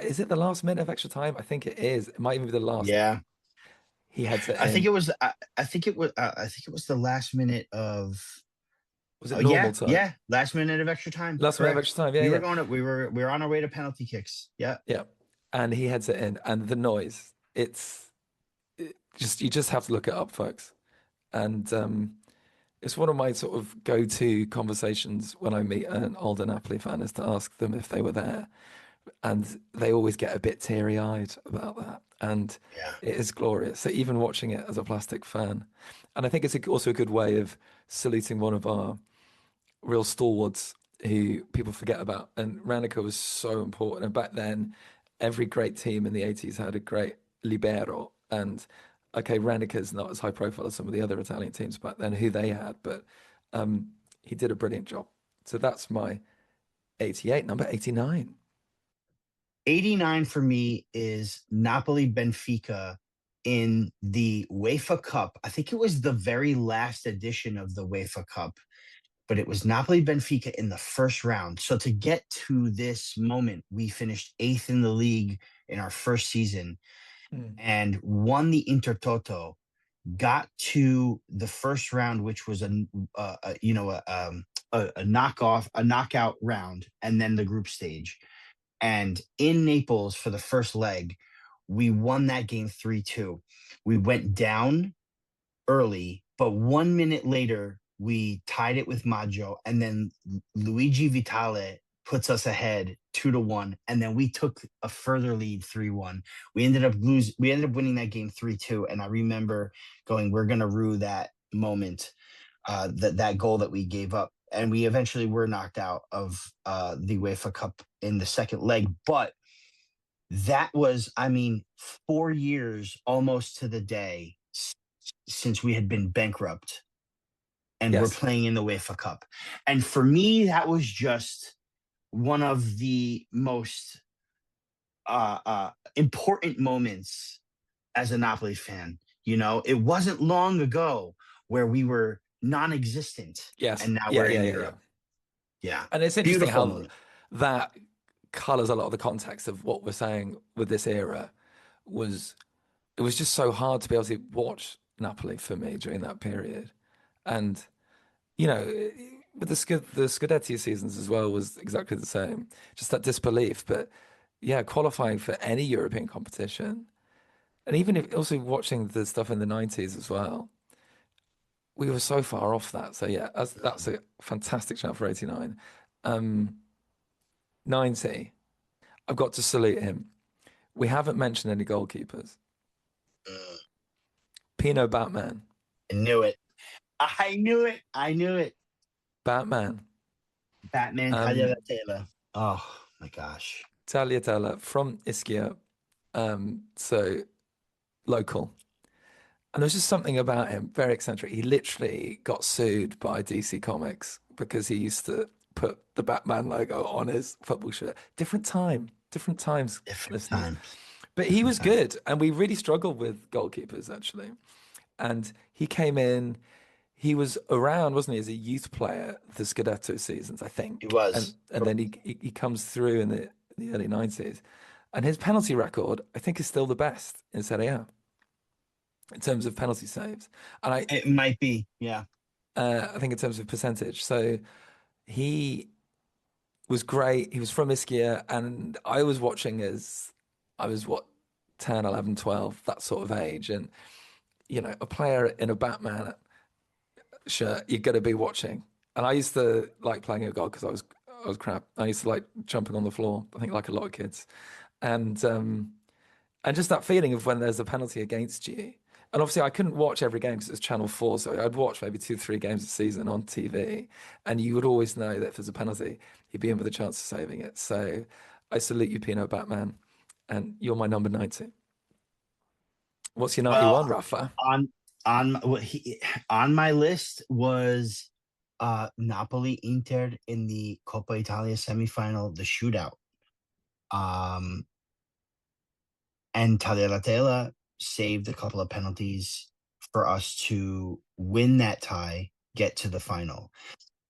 Is it the last minute of extra time? I think it is. It might even be the last. Yeah. He heads it I think in. it was I think it was I think it was the last minute of Was it oh normal yeah, time? yeah, last minute of extra time. Last minute of Correct. extra time. Yeah, We were yeah, going to we were on our way to penalty kicks. Yeah. yeah. And he heads it in, and the noise. Just you just have to look it up, folks. And it's one of my sort of go-to conversations when I meet an older Napoli fan is to ask them if they were there, and they always get a bit teary-eyed about that. And Yeah. it is glorious. So even watching it as a plastic fan, and I think it's also a good way of saluting one of our real stalwarts who people forget about. And Ranica was so important. And back then, every great team in the 80s had a great libero. And okay, Ranica's not as high profile as some of the other Italian teams back then, who they had, but um, he did a brilliant job. So that's my 88, number 89. 89 for me is Napoli Benfica in the UEFA Cup. I think it was the very last edition of the UEFA Cup, but it was Napoli Benfica in the first round. So to get to this moment, we finished eighth in the league in our first season Mm. and won the Intertoto. Got to the first round, which was a knockout round, and then the group stage. And in Naples for the first leg, we won that game 3-2. We went down early, but 1 minute later, we tied it with Maggio, and then Luigi Vitale puts us ahead 2-1, and then we took a further lead 3-1. We ended up winning that game 3-2, and I remember going, "We're gonna rue that moment, that goal that we gave up." And we eventually were knocked out of the UEFA Cup in the second leg, but that was, I mean, 4 years almost to the day since we had been bankrupt and we're Yes. playing in the UEFA Cup. And for me, that was just one of the most important moments as a Napoli fan. You know, it wasn't long ago where we were non-existent, Yes. and now Yeah. we're Yeah. in Yeah. Yeah. Europe. Yeah, And it's interesting beautiful how moment. that colors a lot of the context of what we're saying with this era. Was It was just so hard to be able to watch Napoli for me during that period, and you know, with the Scudetti seasons as well was exactly the same. Just that disbelief, but yeah, qualifying for any European competition, and even if also watching the stuff in the '90s as well, we were so far off that. So yeah, that's a fantastic shout for '89. Um, '90, I've got to salute him. We haven't mentioned any goalkeepers. Mm, Pino Batman, I knew it. I knew it. I knew it. Batman, Batman um, Tagliatella. Oh my gosh. Tagliatella from Ischia, so local. And there was just something about him, very eccentric. He literally got sued by DC Comics because he used to put the Batman logo on his football shirt. Different times, Different listeners. times. But he Different was times. good, and we really struggled with goalkeepers actually. And he came in, he was around, wasn't he, as a youth player the Scudetto seasons, I He think. And was. and then he comes through in the early 90s. And his penalty record, I think, is still the best in Serie A in terms of penalty saves. And It might be. Yeah. I think in terms of percentage. So he was great. He was from Ischia, and I was watching as I was what 10, 11, 12, that sort of age. And a player in a Batman shirt, you're going to be watching. And I used to like playing a god because I was crap. I used to like jumping on the floor. I think like a lot of kids, and just that feeling of when there's a penalty against you. And obviously, I couldn't watch every game because it's Channel 4. So I'd watch maybe two, three games a season on TV. And you would always know that if there's a penalty, you'd be in with a chance of saving it. So I salute you, Pino Batman. And you're my number 90. What's your Well, 91, Rafa? on on my list was Napoli Inter in the Coppa Italia semifinal, the shootout. Um, and Tagliatella saved a couple of penalties for us to win that tie, get to the final.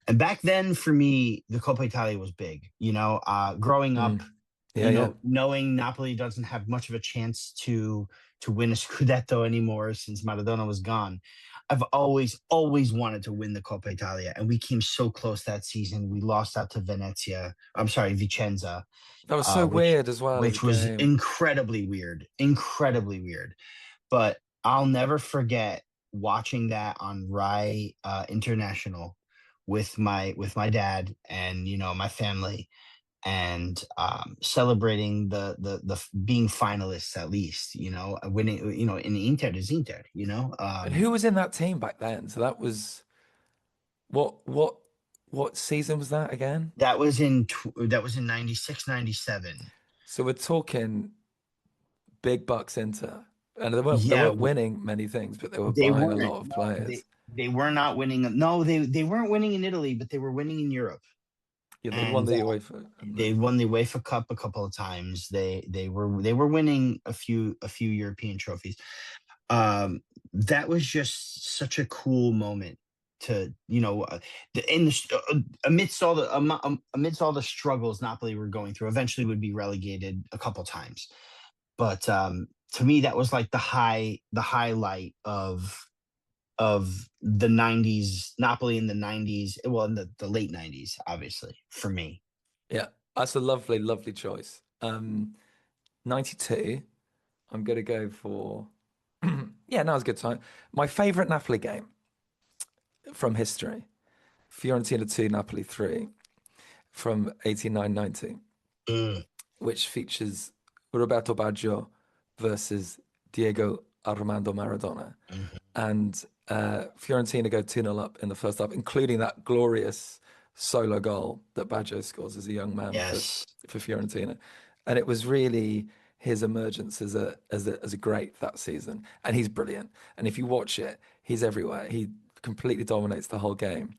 And back then, for me, the Coppa Italia was big. Growing up, Mm. Yeah, yeah. knowing Napoli doesn't have much of a chance to win a Scudetto anymore since Maradona was gone. I've always wanted to win the Coppa Italia, and we came so close that season. We lost out to Venezia. I'm sorry, Vicenza, That was so which weird as well as a was game. incredibly weird. But I'll never forget watching that on Rai International with my dad and my family, and celebrating the being finalists, at least winning, in Inter is Inter. And who was in that team back then? So that was what what what season was that again? that was in 96, 97. So we're talking big bucks into, and they Yeah, weren't winning many things, but they were they buying a weren't. lot of No, players. they were not winning. No, they weren't winning in Italy, but they were winning in Europe. Yeah, they'd won And the UEFA, hadn't they they? won the UEFA Cup a couple of times. They were winning a few European trophies. That was just such a cool moment to amidst all the struggles Napoli were going through. Eventually, would be relegated a couple times, but to me, that was like the highlight of the '90s Napoli in the '90s. Well, in the late '90s, obviously for me. Yeah. That's a lovely, lovely choice. 92. I'm going to go for, yeah, now's a good time. My favorite Napoli game from history, Fiorentina 2, Napoli 3 from 89-90, Mm, which features Roberto Baggio versus Diego Armando Maradona. mhm. And Fiorentina go 2-0 up in the first half, including that glorious solo goal that Baggio scores as a young man Yes. for Fiorentina. And it was really his emergence as a great that season. And he's brilliant. And if you watch it, he's everywhere. He completely dominates the whole game.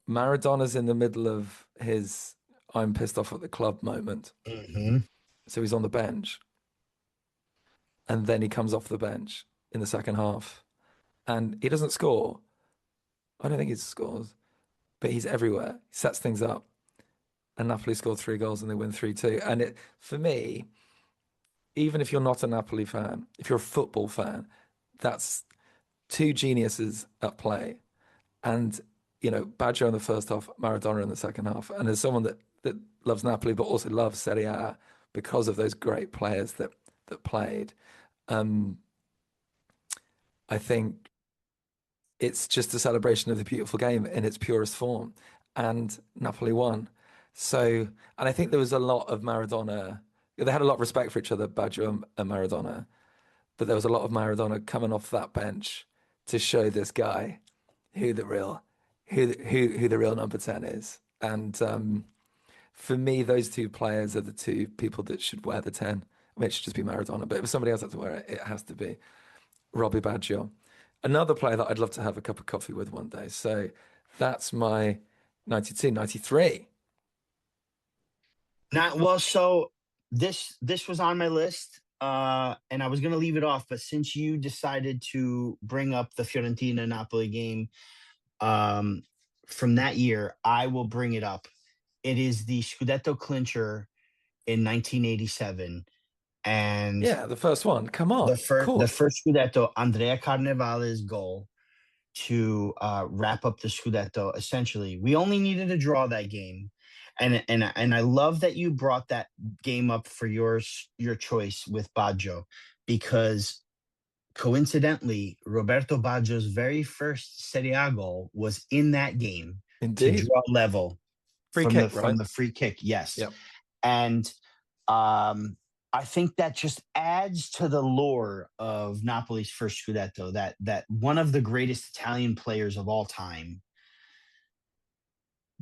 Maradona's in the middle of his I'm pissed off at the club moment. Hmm. So he's on the bench. And then he comes off the bench in the second half. And he doesn't score. I don't think he scores, but he's everywhere. He sets things up. And Napoli scored 3 goals and they win 3-2. And it, for me, even if you're not a Napoli fan, if you're a football fan, that's two geniuses at play. And, Baggio in the first half, Maradona in the second half. And as someone that loves Napoli, but also loves Serie A because of those great players that played, um, I think it's just a celebration of the beautiful game in its purest form. And Napoli won. So, and I think there was a lot of Maradona. They had a lot of respect for each other, Baggio and Maradona, but there was a lot of Maradona coming off that bench to show this guy who the real, who the real number 10 is. And for me, those two players are the two people that should wear the 10. I mean, it should just be Maradona, but if somebody else has to wear it, it has to be Robbie Baggio. Another player that I'd love to have a cup of coffee with one day. So that's my 92, 93. Not well. So this was on my list, and I was gonna leave it off, but since you decided to bring up the Fiorentina Napoli game, um, from that year, I will bring it up. It is the Scudetto clincher in 1987, and Yeah, the first one. Come on. Of the course. first Scudetto, Andrea Carnevale's goal to wrap up the Scudetto. Essentially, we only needed a draw that game, and I love that you brought that game up for your choice with Baggio, because coincidentally, Roberto Baggio's very first Serie A goal was in that game to Indeed. draw level Free from the kick, right? free kick. Yes, Yep. and um, I think that just adds to the lore of Napoli's first Scudetto. That one of the greatest Italian players of all time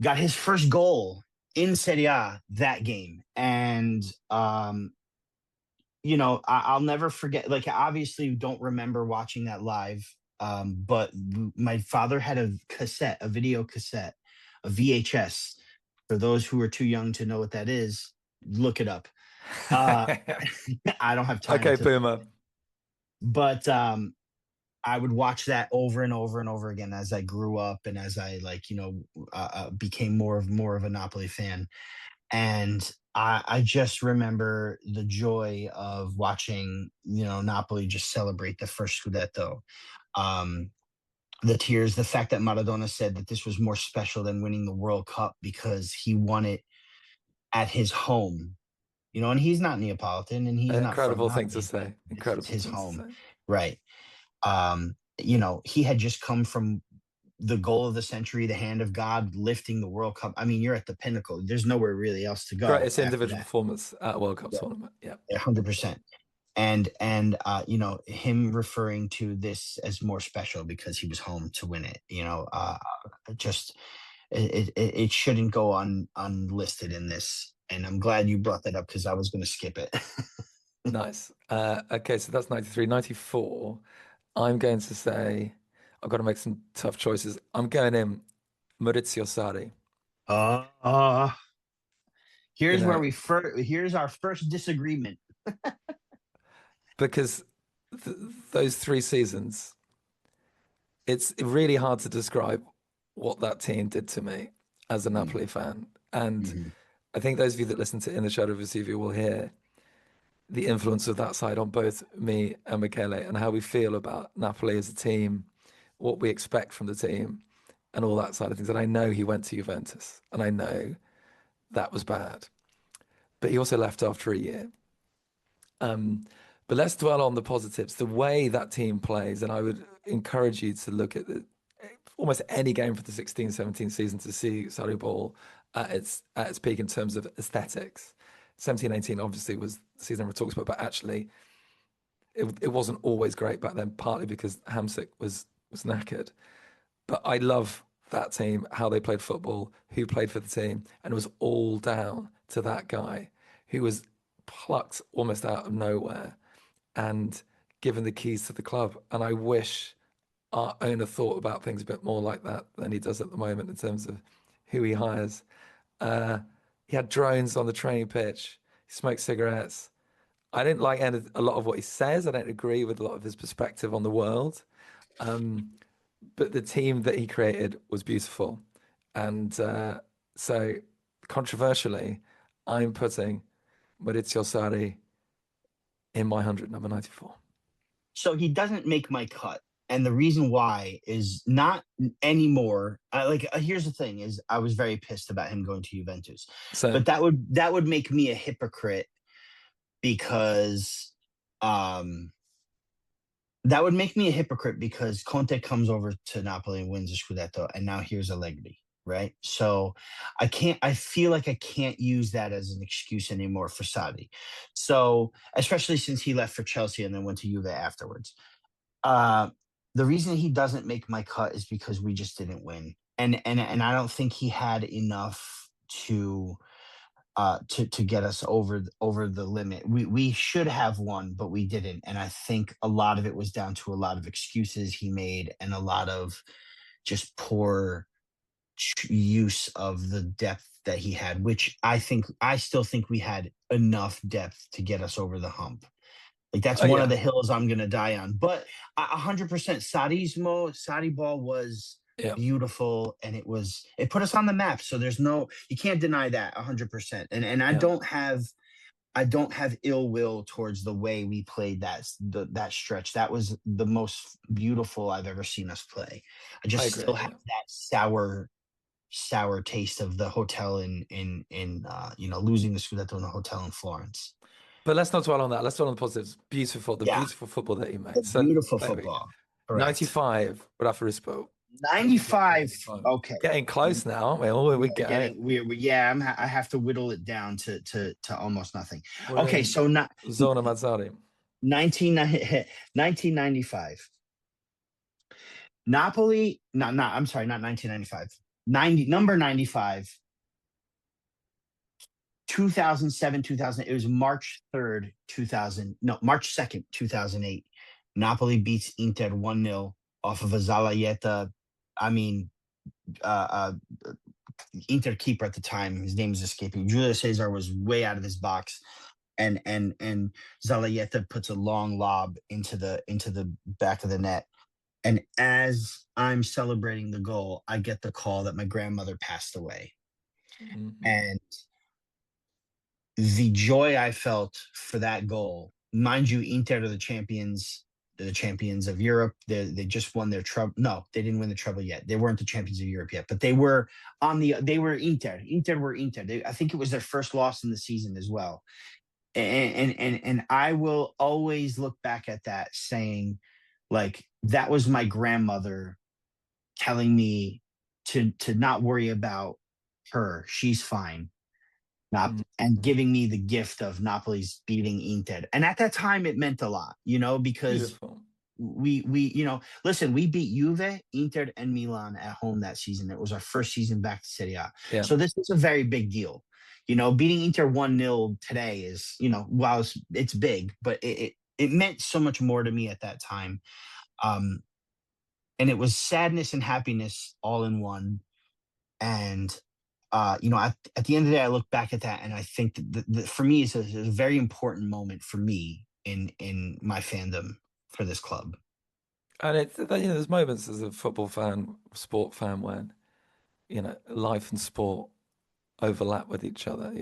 got his first goal in Serie A that game, and I'll never forget. Like, obviously, don't remember watching that live, but my father had a cassette, a video cassette, a VHS. For those who are too young to know what that is, look it up. Uh, I don't have time Okay, to, Boomer. but I would watch that over and over and over again as I grew up and as I became more of a Napoli fan. And I just remember the joy of watching Napoli just celebrate the first Scudetto. Um, the tears, the fact that Maradona said that this was more special than winning the World Cup because he won it at his home, and he's not Neapolitan and he's not from Incredible thing to Napoli, but say. this is Incredible his thing to home, say. right? He had just come from the goal of the century, the hand of God, lifting the World Cup. I mean, you're at the pinnacle. There's nowhere really else to go Greatest after individual that. performance at a World Cup tournament. Yeah. 100%. And him referring to this as more special because he was home to win it. Just it shouldn't go unlisted in this. And I'm glad you brought that up because I was going to skip it. Nice. Okay, so that's 93. 94. I'm going to say I've got to make some tough choices. I'm going in Maurizio Sarri. uh, You know, here's our first disagreement. because th those 3 seasons, it's really hard to describe what that team did to me as a Napoli fan. And Mm-hmm. I think those of you that listen to In the Shadow of Vesuvius will hear the influence of that side on both me and Michele and how we feel about Napoli as a team, what we expect from the team, and all that side of things. And I know he went to Juventus, and I know that was bad. But he also left after a year. Um, but let's dwell on the positives. The way that team plays, and I would encourage you to look at almost any game for the 16-17 season to see Sarri ball at its peak in terms of aesthetics. 17-18 obviously was the season everyone talks about, but actually it wasn't always great back then, partly because Hamsik was knackered. But I love that team, how they played football, who played for the team, and it was all down to that guy who was plucked almost out of nowhere and given the keys to the club. And I wish our owner thought about things a bit more like that than he does at the moment in terms of who he hires. Uh, he had drones on the training pitch. He smoked cigarettes. I didn't like a lot of what he says. I don't agree with a lot of his perspective on the world. But the team that he created was beautiful. And so, controversially, I'm putting Maurizio Sarri in my 100, number 94. So he doesn't make my cut. And the reason why is not anymore. Here's the thing: is I was very pissed about him going to Juventus, So, but that would make me a hypocrite because um, that would make me a hypocrite because Conte comes over to Napoli and wins the Scudetto, and now here's Allegri, right? So I feel like I can't use that as an excuse anymore for Sarri. So especially since he left for Chelsea and then went to Juve afterwards. Uh, the reason he doesn't make my cut is because we just didn't win, and I don't think he had enough to get us over the limit. We should have won, but we didn't. And I think a lot of it was down to a lot of excuses he made and a lot of just poor use of the depth that he had, which I still think we had enough depth to get us over the hump. Like that's oh one of yeah, the hills I'm gonna die on. But 100% Sadi ball was yeah, beautiful and it put us on the map. So you can't deny that 100%. And yeah. I don't have ill will towards the way we played that stretch. That was the most beautiful I've ever seen us play. I I just still agree. have Yeah. that sour taste of the hotel in losing the Scudetto in the hotel in Florence. But let's not dwell on that. Let's dwell on the positives. The Yeah, beautiful football that he the made. So beautiful there we go. football. Correct. 95, Rafa Rispo. 95. 95. Okay. Getting close now. Well, where we go? Yeah, I have to whittle it down to almost nothing. We're Okay, in so not Zona Mazzari. 1995. Napoli, I'm sorry, not 1995. 90 number 95. 2007, 2000. It was March 3rd, 2000. No, March 2nd, 2008. Napoli beats Inter 1-0 off of a Zalaieta. I mean, uh, Inter keeper at the time. His name is escaping. Julio Cesar was way out of his box, and Zalaieta puts a long lob into the back of the net. And as I'm celebrating the goal, I get the call that my grandmother passed away, Mhm. and the joy I felt for that goal. Mind you, Inter are the champions. They're the champions of Europe. They just won their trouble. No, they didn't win the treble yet. They weren't the champions of Europe yet, but they were They were Inter. Inter were Inter. I think it was their first loss in the season as well. And I will always look back at that saying, like, that was my grandmother telling me to not worry about her. She's fine. Not Mhm. and giving me the gift of Napoli's beating Inter. And at that time, it meant a lot, because Beautiful. listen, we beat Juve, Inter, and Milan at home that season. It was our first season back to Serie A. Yeah. So this is a very big deal. Beating Inter 1-0 today is, while it's big, but it meant so much more to me at that time. Um, and it was sadness and happiness all in one. And at the end of the day, I look back at that and I think that for me, it's a very important moment for me in my fandom for this club. And there's moments as a football fan, sport fan, when, life and sport overlap with each other.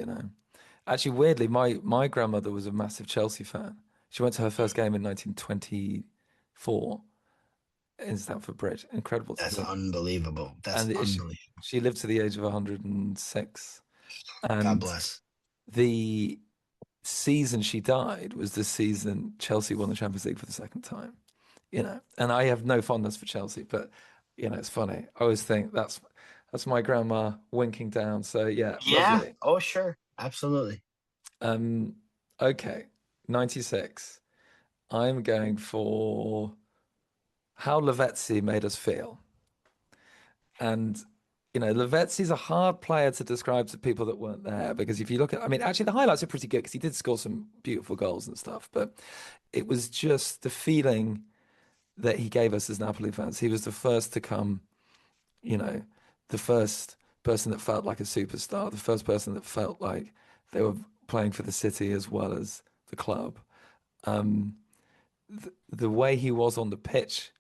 Actually, weirdly, my grandmother was a massive Chelsea fan. She went to her first game in 1924 in Stamford Bridge. Incredible to That's think. unbelievable. That's And unbelievable. she lived to the age of 106. God And bless. the season she died was the season Chelsea won the Champions League for the second time. And I have no fondness for Chelsea, but it's funny. I always think that's my grandma winking down. So yeah, Yeah. lovely. Oh, sure. Absolutely. Um, okay, 96. I'm going for how Lavezzi made us feel. And Lavezzi's a hard player to describe to people that weren't there because if you look at, I mean, actually the highlights are pretty good because he did score some beautiful goals and stuff, but it was just the feeling that he gave us as Napoli fans. He was the first to come, you know, the first person that felt like a superstar, the first person that felt like they were playing for the city as well as the club. Um, the way he was on the pitch,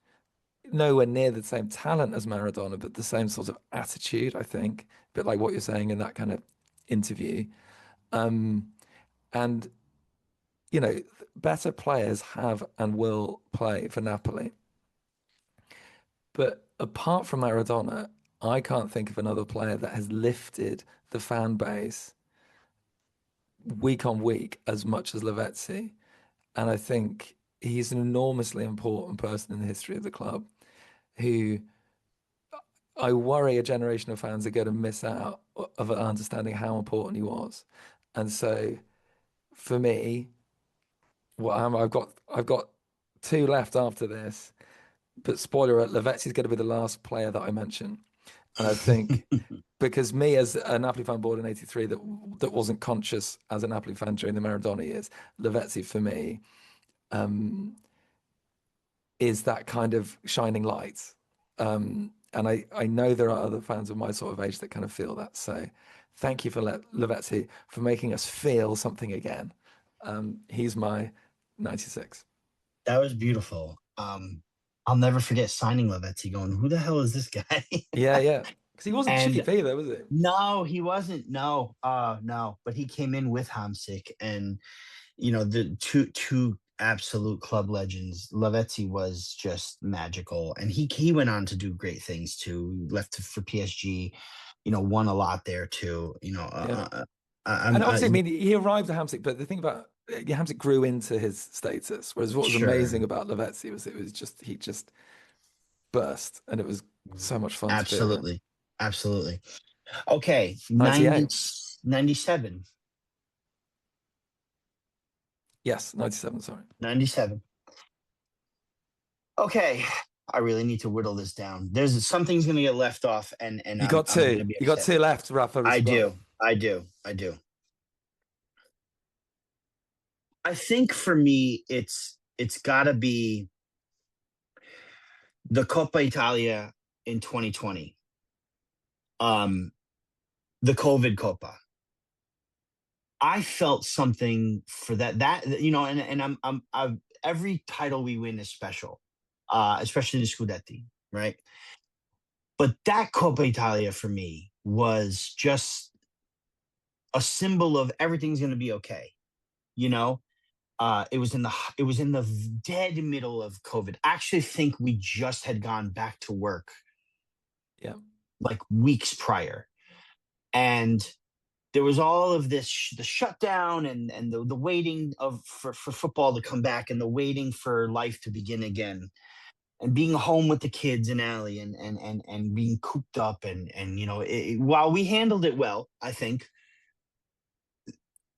nowhere near the same talent as Maradona, but the same sort of attitude, I think, a bit like what you're saying in that kind of interview. Um, and, better players have and will play for Napoli. But apart from Maradona, I can't think of another player that has lifted the fan base week on week as much as Lavezzi. And I think he's an enormously important person in the history of the club who I worry a generation of fans are going to miss out of understanding how important he was. And so for me, I've got two left after this, but spoiler alert, Lavezzi is going to be the last player that I mention. And I think because me as a Napoli fan born in '83 that wasn't conscious as a Napoli fan during the Maradona years, Lavezzi for me is that kind of shining light. And I know there are other fans of my sort of age that kind of feel that. So thank you for Lavezzi for making us feel something again. He's my 96. That was beautiful. I'll never forget signing Lavezzi going, who the hell is this guy? Yeah, yeah. Because he wasn't And cheap either, was he? no, he wasn't. No, no. But he came in with Hamsik and the two absolute club legends. Lavezzi was just magical, and he went on to do great things too. Left for PSG, won a lot there too. Yeah. I'm And obviously, I mean, he arrived at Hamsik, but the thing about Hamsik grew into his status. Whereas what was sure, amazing about Lavezzi was he just burst, and it was so much fun to be around. absolutely, absolutely. Okay, 98. 97. Yes, 97. Sorry. 97. Okay, I really need to whittle this down. There's something's going to get left off, and You I'm got I'm going to two. be You got upset. two left, Rafa I Rispo. do, I do. I think for me, it's got to be the Coppa Italia in 2020, um, the COVID Coppa. I felt something for that, and I've every title we win is special, especially the Scudetti, right? But that Coppa Italia for me was just a symbol of everything's going to be okay. You know, it was in the dead middle of COVID. I actually think we just had gone back to work Yeah. like weeks prior, and there was all of this the shutdown and the waiting for football to come back and the waiting for life to begin again and being home with the kids and Allie and being cooped up and while we handled it well, I think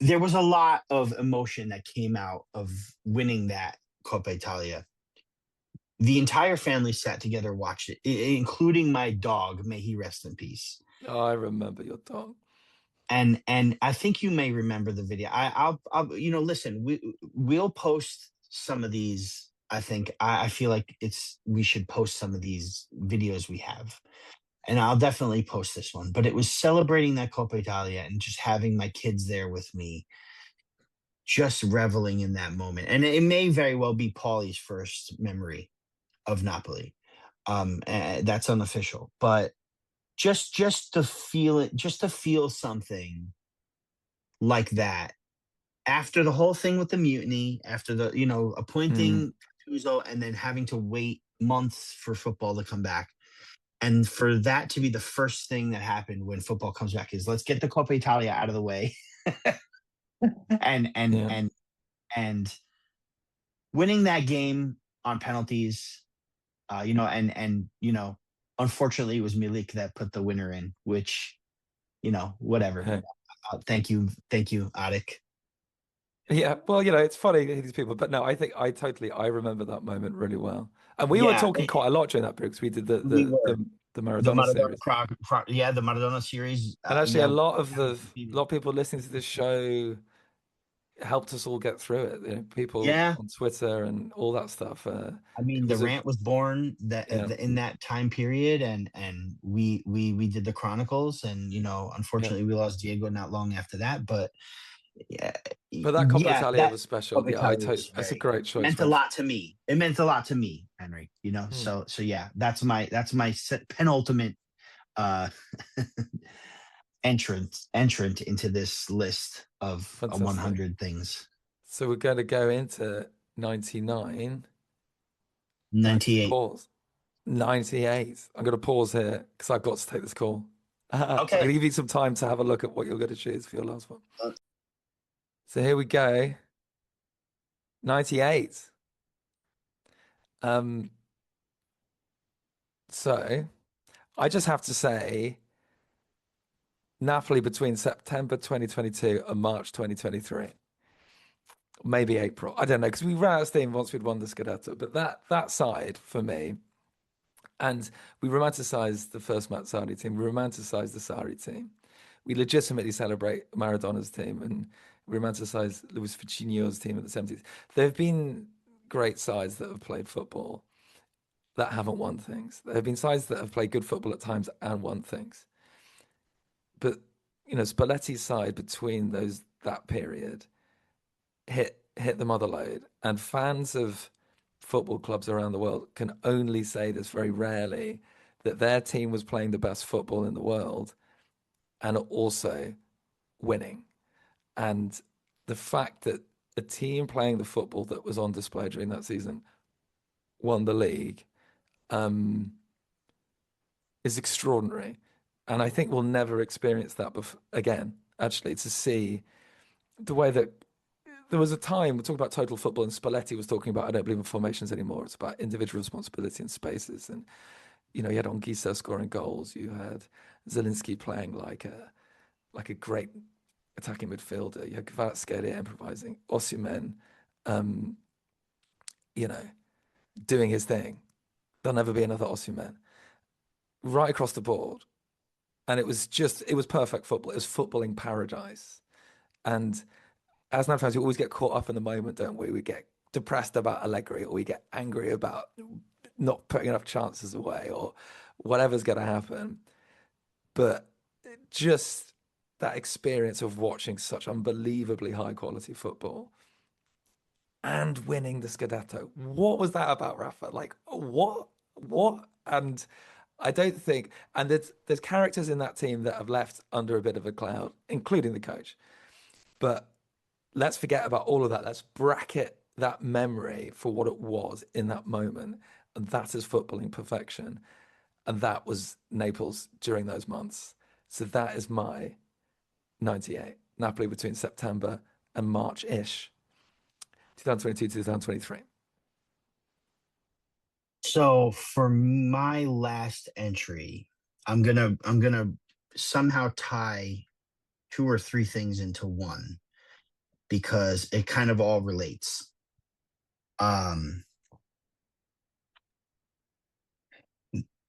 there was a lot of emotion that came out of winning that Coppa Italia. The entire family sat together, watched it, including my dog. May he rest in peace. Oh, I remember your dog. And I think you may remember the video. I'll listen. We'll post some of these. I think I feel like we should post some of these videos we have, and I'll definitely post this one. But it was celebrating that Coppa Italia and just having my kids there with me, just reveling in that moment. And it may very well be Paulie's first memory of Napoli. That's unofficial, but just to feel it, just to feel something like that after the whole thing with the mutiny, after the Mm, appointing Tuzo and then having to wait months for football to come back. And for that to be the first thing that happened when football comes back is let's get the Coppa Italia out of the way and and Yeah. and and winning that game on penalties, unfortunately it was Milik that put the winner in, which whatever. Hey. Thank you, Adik. Yeah, well, it's funny these people, but no, I think I remember that moment really well. And we were Yeah, talking quite a lot during that period because we did the we the were. the, the The Maradona Maradona series. yeah, the Maradona series. And actually Yeah, a lot of people listening to this show helped us all get through it. People yeah. on Twitter and all that stuff. I It mean, the was a rant was born that yeah, in that time period, and we did the chronicles, and yeah. unfortunately, we lost Diego not long after that. But yeah, But that Coppa yeah, Italia that was special. Coppa Yeah, Italia was that's a very great choice, meant a Raf. lot to me. It meant a lot to me, Henry. Hmm, So yeah, that's my penultimate uh entrant into this list of fantastic. 100 things. So we're going to go into 99. No, actually 98. pause. 98. I'm going to pause here because I've got to take this call. I'm going Okay. to give you some time to have a look at what you're going to choose for your last one. So here we go. 98. Um, so I just have to say Napoli between September 2022 and March 2023. Maybe April. I don't know because we ran out of steam once we'd won the Scudetto. But that side for me, and we romanticized the first Mazzarri team. We romanticized the Sarri team. We legitimately celebrate Maradona's team, and we romanticize Luis Ficino's team in the 70s. There have been great sides that have played football that haven't won things. There have been sides that have played good football at times and won things. But Spalletti's side between that period hit the mother load, and fans of football clubs around the world can only say this very rarely that their team was playing the best football in the world and also winning. And the fact that a team playing the football that was on display during that season won the league is extraordinary. And I think we'll never experience that again, actually, to see the way that there was a time, we're talking about total football, and Spalletti was talking about, I don't believe in formations anymore. It's about individual responsibility in spaces. And, you had Anguissa scoring goals. You had Zelinski playing like a great attacking midfielder. You had Kvaratskhelia improvising. Osimhen, you know, doing his thing. There'll never be another Osimhen. Right across the board. And it was perfect football. It was footballing paradise. And as Nav fans, we always get caught up in the moment, don't we? We get depressed about Allegri, or we get angry about not putting enough chances away, or whatever's going to happen. But just that experience of watching such unbelievably high quality football and winning the Scudetto. What was that about, Rafa? Like, what? What? And I don't think, and there's characters in that team that have left under a bit of a cloud, including the coach. But let's forget about all of that. Let's bracket that memory for what it was in that moment. And that is footballing perfection. And that was Naples during those months. So that is my 98. Napoli between September and March-ish, 2022, 2023. So for my last entry, I'm gonna somehow tie two or three things into one because it kind of all relates. Um,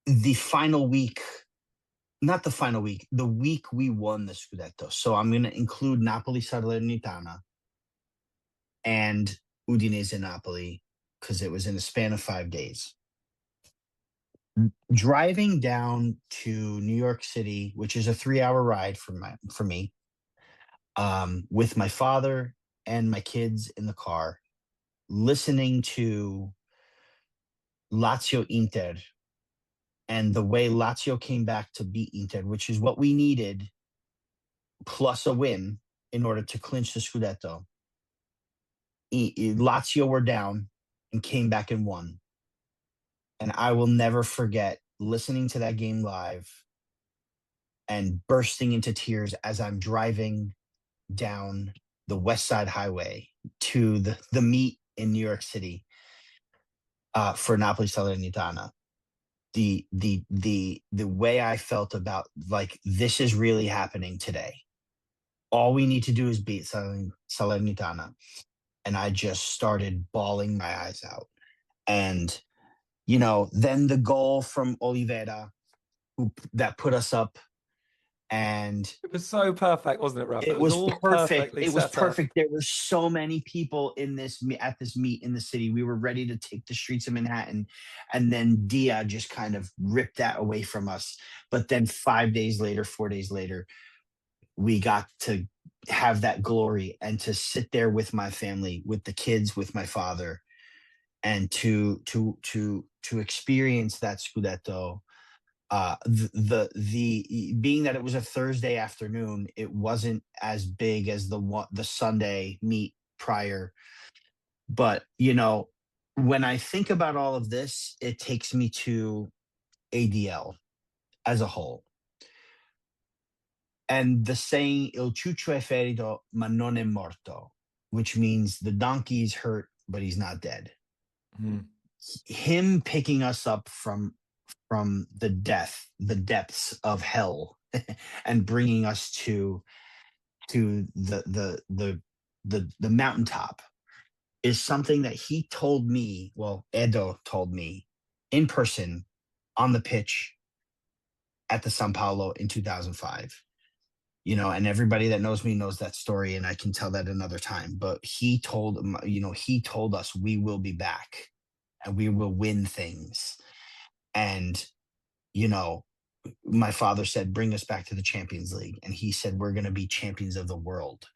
the final week, not the final week, the week we won the Scudetto. So I'm gonna include Napoli Salernitana and Udinese Napoli because it was in a span of 5 days. Driving down to New York City, which is a 3 hour ride for me, with my father and my kids in the car, listening to Lazio Inter and the way Lazio came back to beat Inter, which is what we needed, plus a win in order to clinch the Scudetto. Lazio were down and came back and won. And I will never forget listening to that game live and bursting into tears as I'm driving down the West Side Highway to the meet in New York City for Napoli Salernitana. The way I felt about, like, this is really happening today. All we need to do is beat Salernitana. And I just started bawling my eyes out. And, then the goal from Oliveira, that put us up, and It was so perfect, wasn't it, Rafa? It it was was all perfect. perfectly It was set up. perfect. There were so many people at this meet in the city. We were ready to take the streets of Manhattan, and then Dia just kind of ripped that away from us. But then 5 days later, 4 days later, we got to have that glory and to sit there with my family, with the kids, with my father, and to experience that Scudetto. The being that it was a Thursday afternoon, it wasn't as big as the Sunday meet prior. But when I think about all of this, it takes me to ADL as a whole, and the saying "Il chucho è ferito, ma non è morto," which means the donkey's hurt, but he's not dead. Mm. Him picking us up from the depths of hell, and bringing us to the mountaintop, is something that he told me. Well, Edo told me in person on the pitch at the Sao Paulo in 2005. And everybody that knows me knows that story, and I can tell that another time. But he told us we will be back and we will win things. And you know, my father said, bring us back to the Champions League. And he said, we're going to be champions of the world.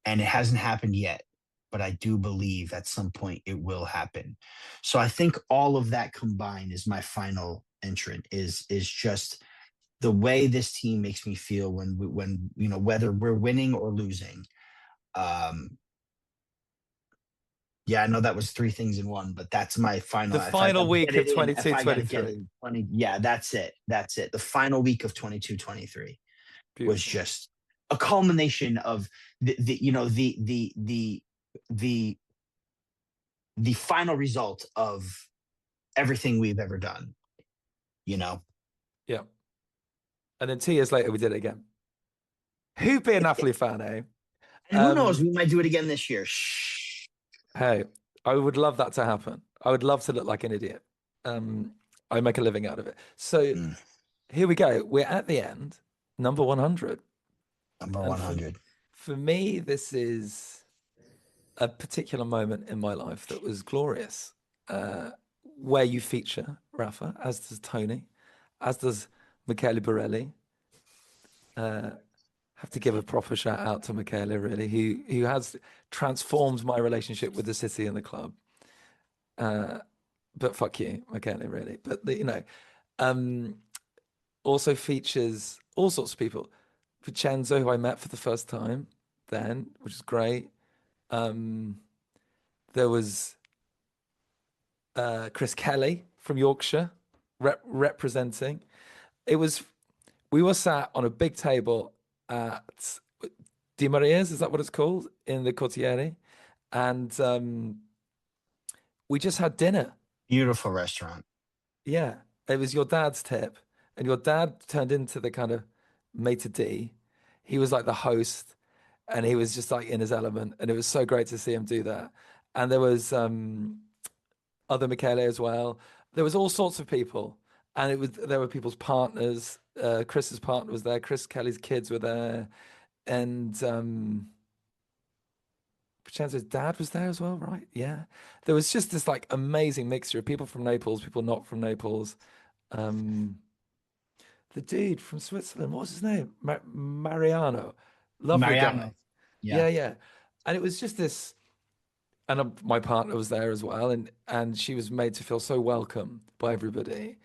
And it hasn't happened yet, but I do believe at some point it will happen. So I think all of that combined is my final entrant, is just the way this team makes me feel when whether we're winning or losing. Um, yeah, I know that was three things in one, but that's my final. The If I final got to get week of it in, if I got to get it 22-23. in 20, yeah, that's it. That's it. The final week of 22-23 was Beautiful. just a culmination of the the final result of everything we've ever done. You know, Yeah. And then 2 years later, we did it again. Who be a Napoli fan, eh? and who knows? Um, We might do it again this year. Shh. hey, I would love that to happen. I would love to look like an idiot. Um, I make a living out of it. So Mm, here we go. We're at the end, number 100. number And 100. for me, this is a particular moment in my life that was glorious, where you feature Rafa, as does Tony, as does Michele Borelli. Have to give a proper shout out to Michele, really, who has transformed my relationship with the city and the club. But fuck you, Michele, really. But um, also features all sorts of people. Vincenzo, who I met for the first time then, which is great. There was Chris Kelly from Yorkshire representing. It was we were sat on a big table at Di Maria's, is that what it's called, in the Cortiere, and we just had dinner. Beautiful restaurant. Yeah, it was your dad's tip, and your dad turned into the kind of maitre d'. He was like the host, and he was just like in his element, and it was so great to see him do that. And there was other Michele as well. There was all sorts of people, and there were people's partners. Chris's partner was there. Chris Kelly's kids were there, and Vincenzo's dad was there as well, right? Yeah. There was just this like amazing mixture of people from Naples, people not from Naples. Um, the dude from Switzerland, what was his name? Mariano, lovely guy. Mariano. Yeah. Yeah, yeah. And it was just this. And my partner was there as well, and she was made to feel so welcome by everybody.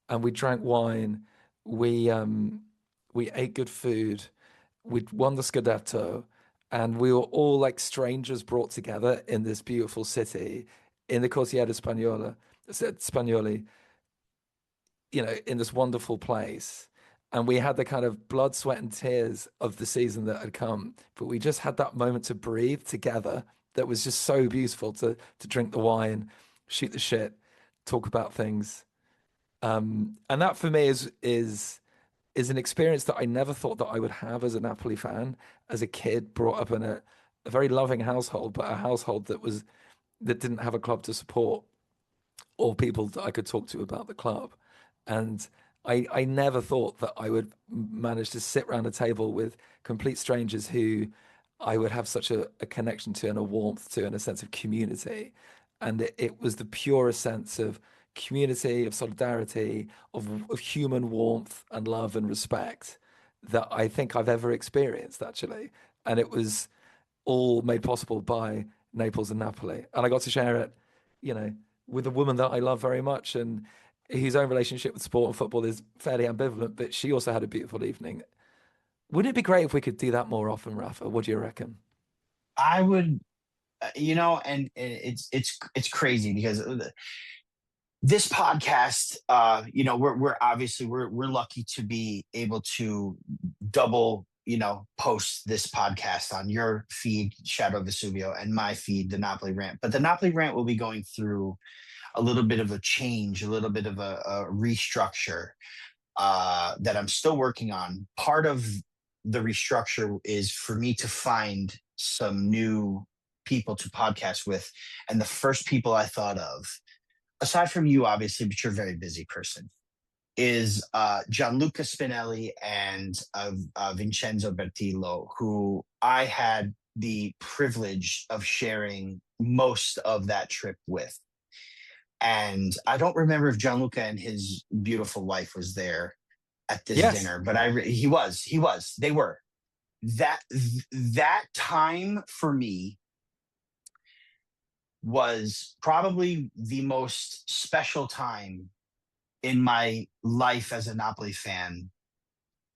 And we drank wine, we ate good food, we won the Scudetto, and we were all like strangers brought together in this beautiful city in the Cortiera Spagnola, Spagnoli. in this wonderful place. And we had the kind of blood, sweat, and tears of the season that had come, but we just had that moment to breathe together that was just so beautiful to drink the wine, shoot the shit, talk about things. And that for me is an experience that I never thought that I would have as a Napoli fan, as a kid brought up in a very loving household, but a household that didn't have a club to support or people that I could talk to about the club. And I never thought that I would manage to sit around a table with complete strangers who I would have such a connection to and a warmth to and a sense of community. And it was the purest sense of community, of solidarity, of human warmth and love and respect that I think I've ever experienced, actually. And it was all made possible by Naples and Napoli. And I got to share it, you know, with a woman that I love very much and whose own relationship with sport and football is fairly ambivalent, but she also had a beautiful evening. Wouldn't it be great if we could do that more often, Rafa? What do you reckon? I would, and it's crazy because this podcast, we're obviously we're lucky to be able to double, post this podcast on your feed, Shadow Vesuvio, and my feed, the Napoli Rant. But the Napoli Rant will be going through a little bit of a change, a little bit of a restructure that I'm still working on. Part of the restructure is for me to find some new people to podcast with. And the first people I thought of, aside from you, obviously, but you're a very busy person, is Gianluca Spinelli and Vincenzo Bertillo, who I had the privilege of sharing most of that trip with. And I don't remember if Gianluca and his beautiful wife was there at this Yes, dinner, but they were. That time for me was probably the most special time in my life as a Napoli fan,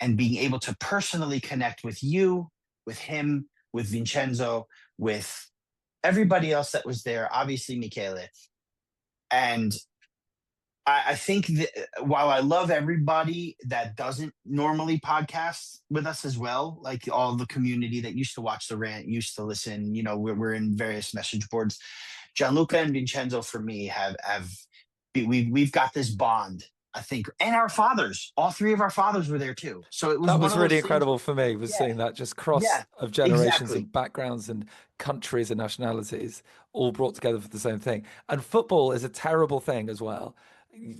and being able to personally connect with you, with him, with Vincenzo, with everybody else that was there, obviously Michele. And I think that while I love everybody that doesn't normally podcast with us as well, like all the community that used to watch the rant, used to listen, we're in various message boards. Gianluca and Vincenzo for me have we've got this bond, I think, and our fathers, all three of our fathers were there too. So it was that one was of really those things. incredible for me, was Yeah, seeing that just cross yeah, of generations exactly. and backgrounds and countries and nationalities all brought together for the same thing. And football is a terrible thing as well.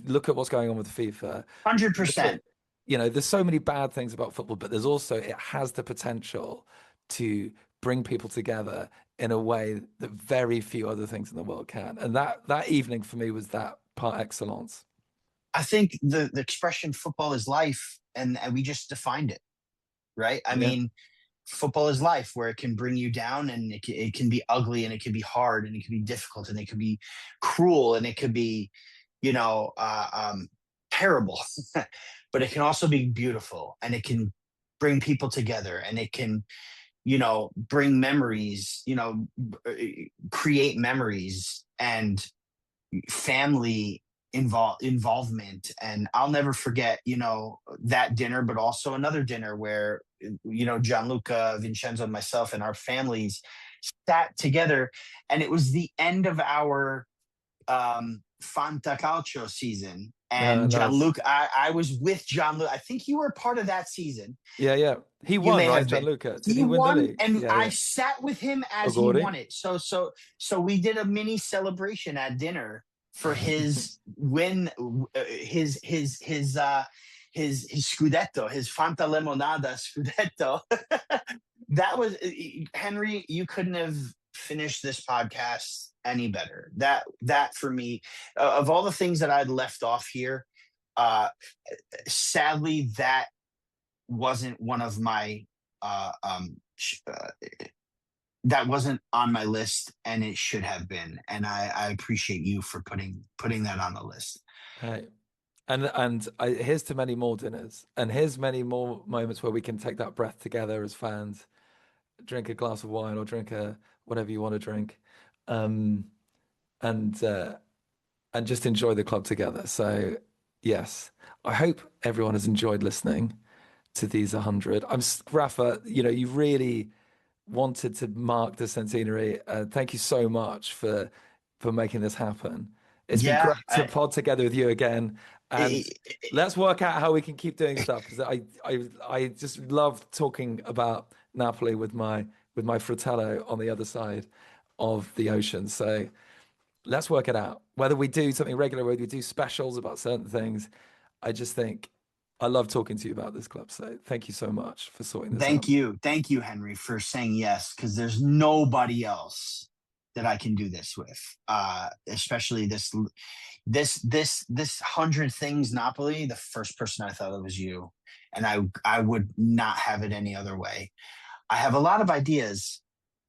Look at what's going on with FIFA. Look at, 100%. there's so many bad things about football, but there's also, it has the potential to bring people together in a way that very few other things in the world can. And that evening for me was that par excellence. I think the expression football is life, and we just defined it, right? I Yeah. mean, football is life, where it can bring you down, and it can be ugly, and it can be hard, and it can be difficult, and it can be cruel, and it could be, you know, uh, um, terrible. But it can also be beautiful, and it can bring people together, and it can, bring memories, create memories and family involvement. And I'll never forget, that dinner, but also another dinner where, Gianluca, Vincenzo, and myself and our families sat together, and it was the end of our Fantacalcio season. And Nice. Gianluca, I was with Gianluca. I think you were part of that season. Yeah, yeah. He You won, may right, have been. Gianluca? Did He he win the won, league? and Yeah, I yeah. sat with him as he Ogori? won it. So we did a mini celebration at dinner for his win, his scudetto, his Fanta Lemonada scudetto. That was Henry. You couldn't have finished this podcast any better. That for me, of all the things that I'd left off here, uh, sadly that wasn't one of my uh, um, that wasn't on my list, and it should have been. And I appreciate you for putting that on the list. Hey. And here's to many more dinners, and here's many more moments where we can take that breath together as fans, drink a glass of wine or drink a whatever you want to drink, um, and uh, and just enjoy the club together. So Yes. I hope everyone has enjoyed listening to these 100. Rafa, you really wanted to mark the centenary. Thank you so much for making this happen. It's been Yeah, great to pod together with you again, and I- let's work out how we can keep doing stuff because I just love talking about Napoli with my fratello on the other side of the ocean. So let's work it out. Whether we do something regular, whether we do specials about certain things, I just think I love talking to you about this club. So thank you so much for sorting this out. thank you, Henry, for saying yes, because there's nobody else that I can do this with. Especially this 100 things Napoli. The first person I thought of was you, and I would not have it any other way. I have a lot of ideas.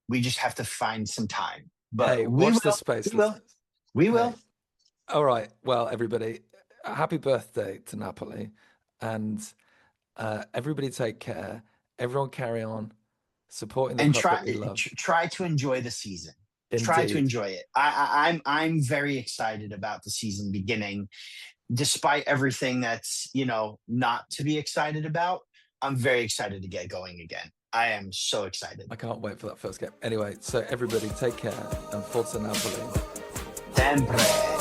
We just have to find some time, but Hey, watch this space, we will, listeners. we Hey, will. all right. Well, everybody, happy birthday to Napoli, and everybody take care. Everyone carry on supporting the And club that we love. try to enjoy the season. Try to Indeed. enjoy it. I'm very excited about the season beginning, despite everything that's not to be excited about. I'm very excited to get going again. I am so excited. I can't wait for that first game. Anyway, so everybody take care and Forza Napoli. Sempre.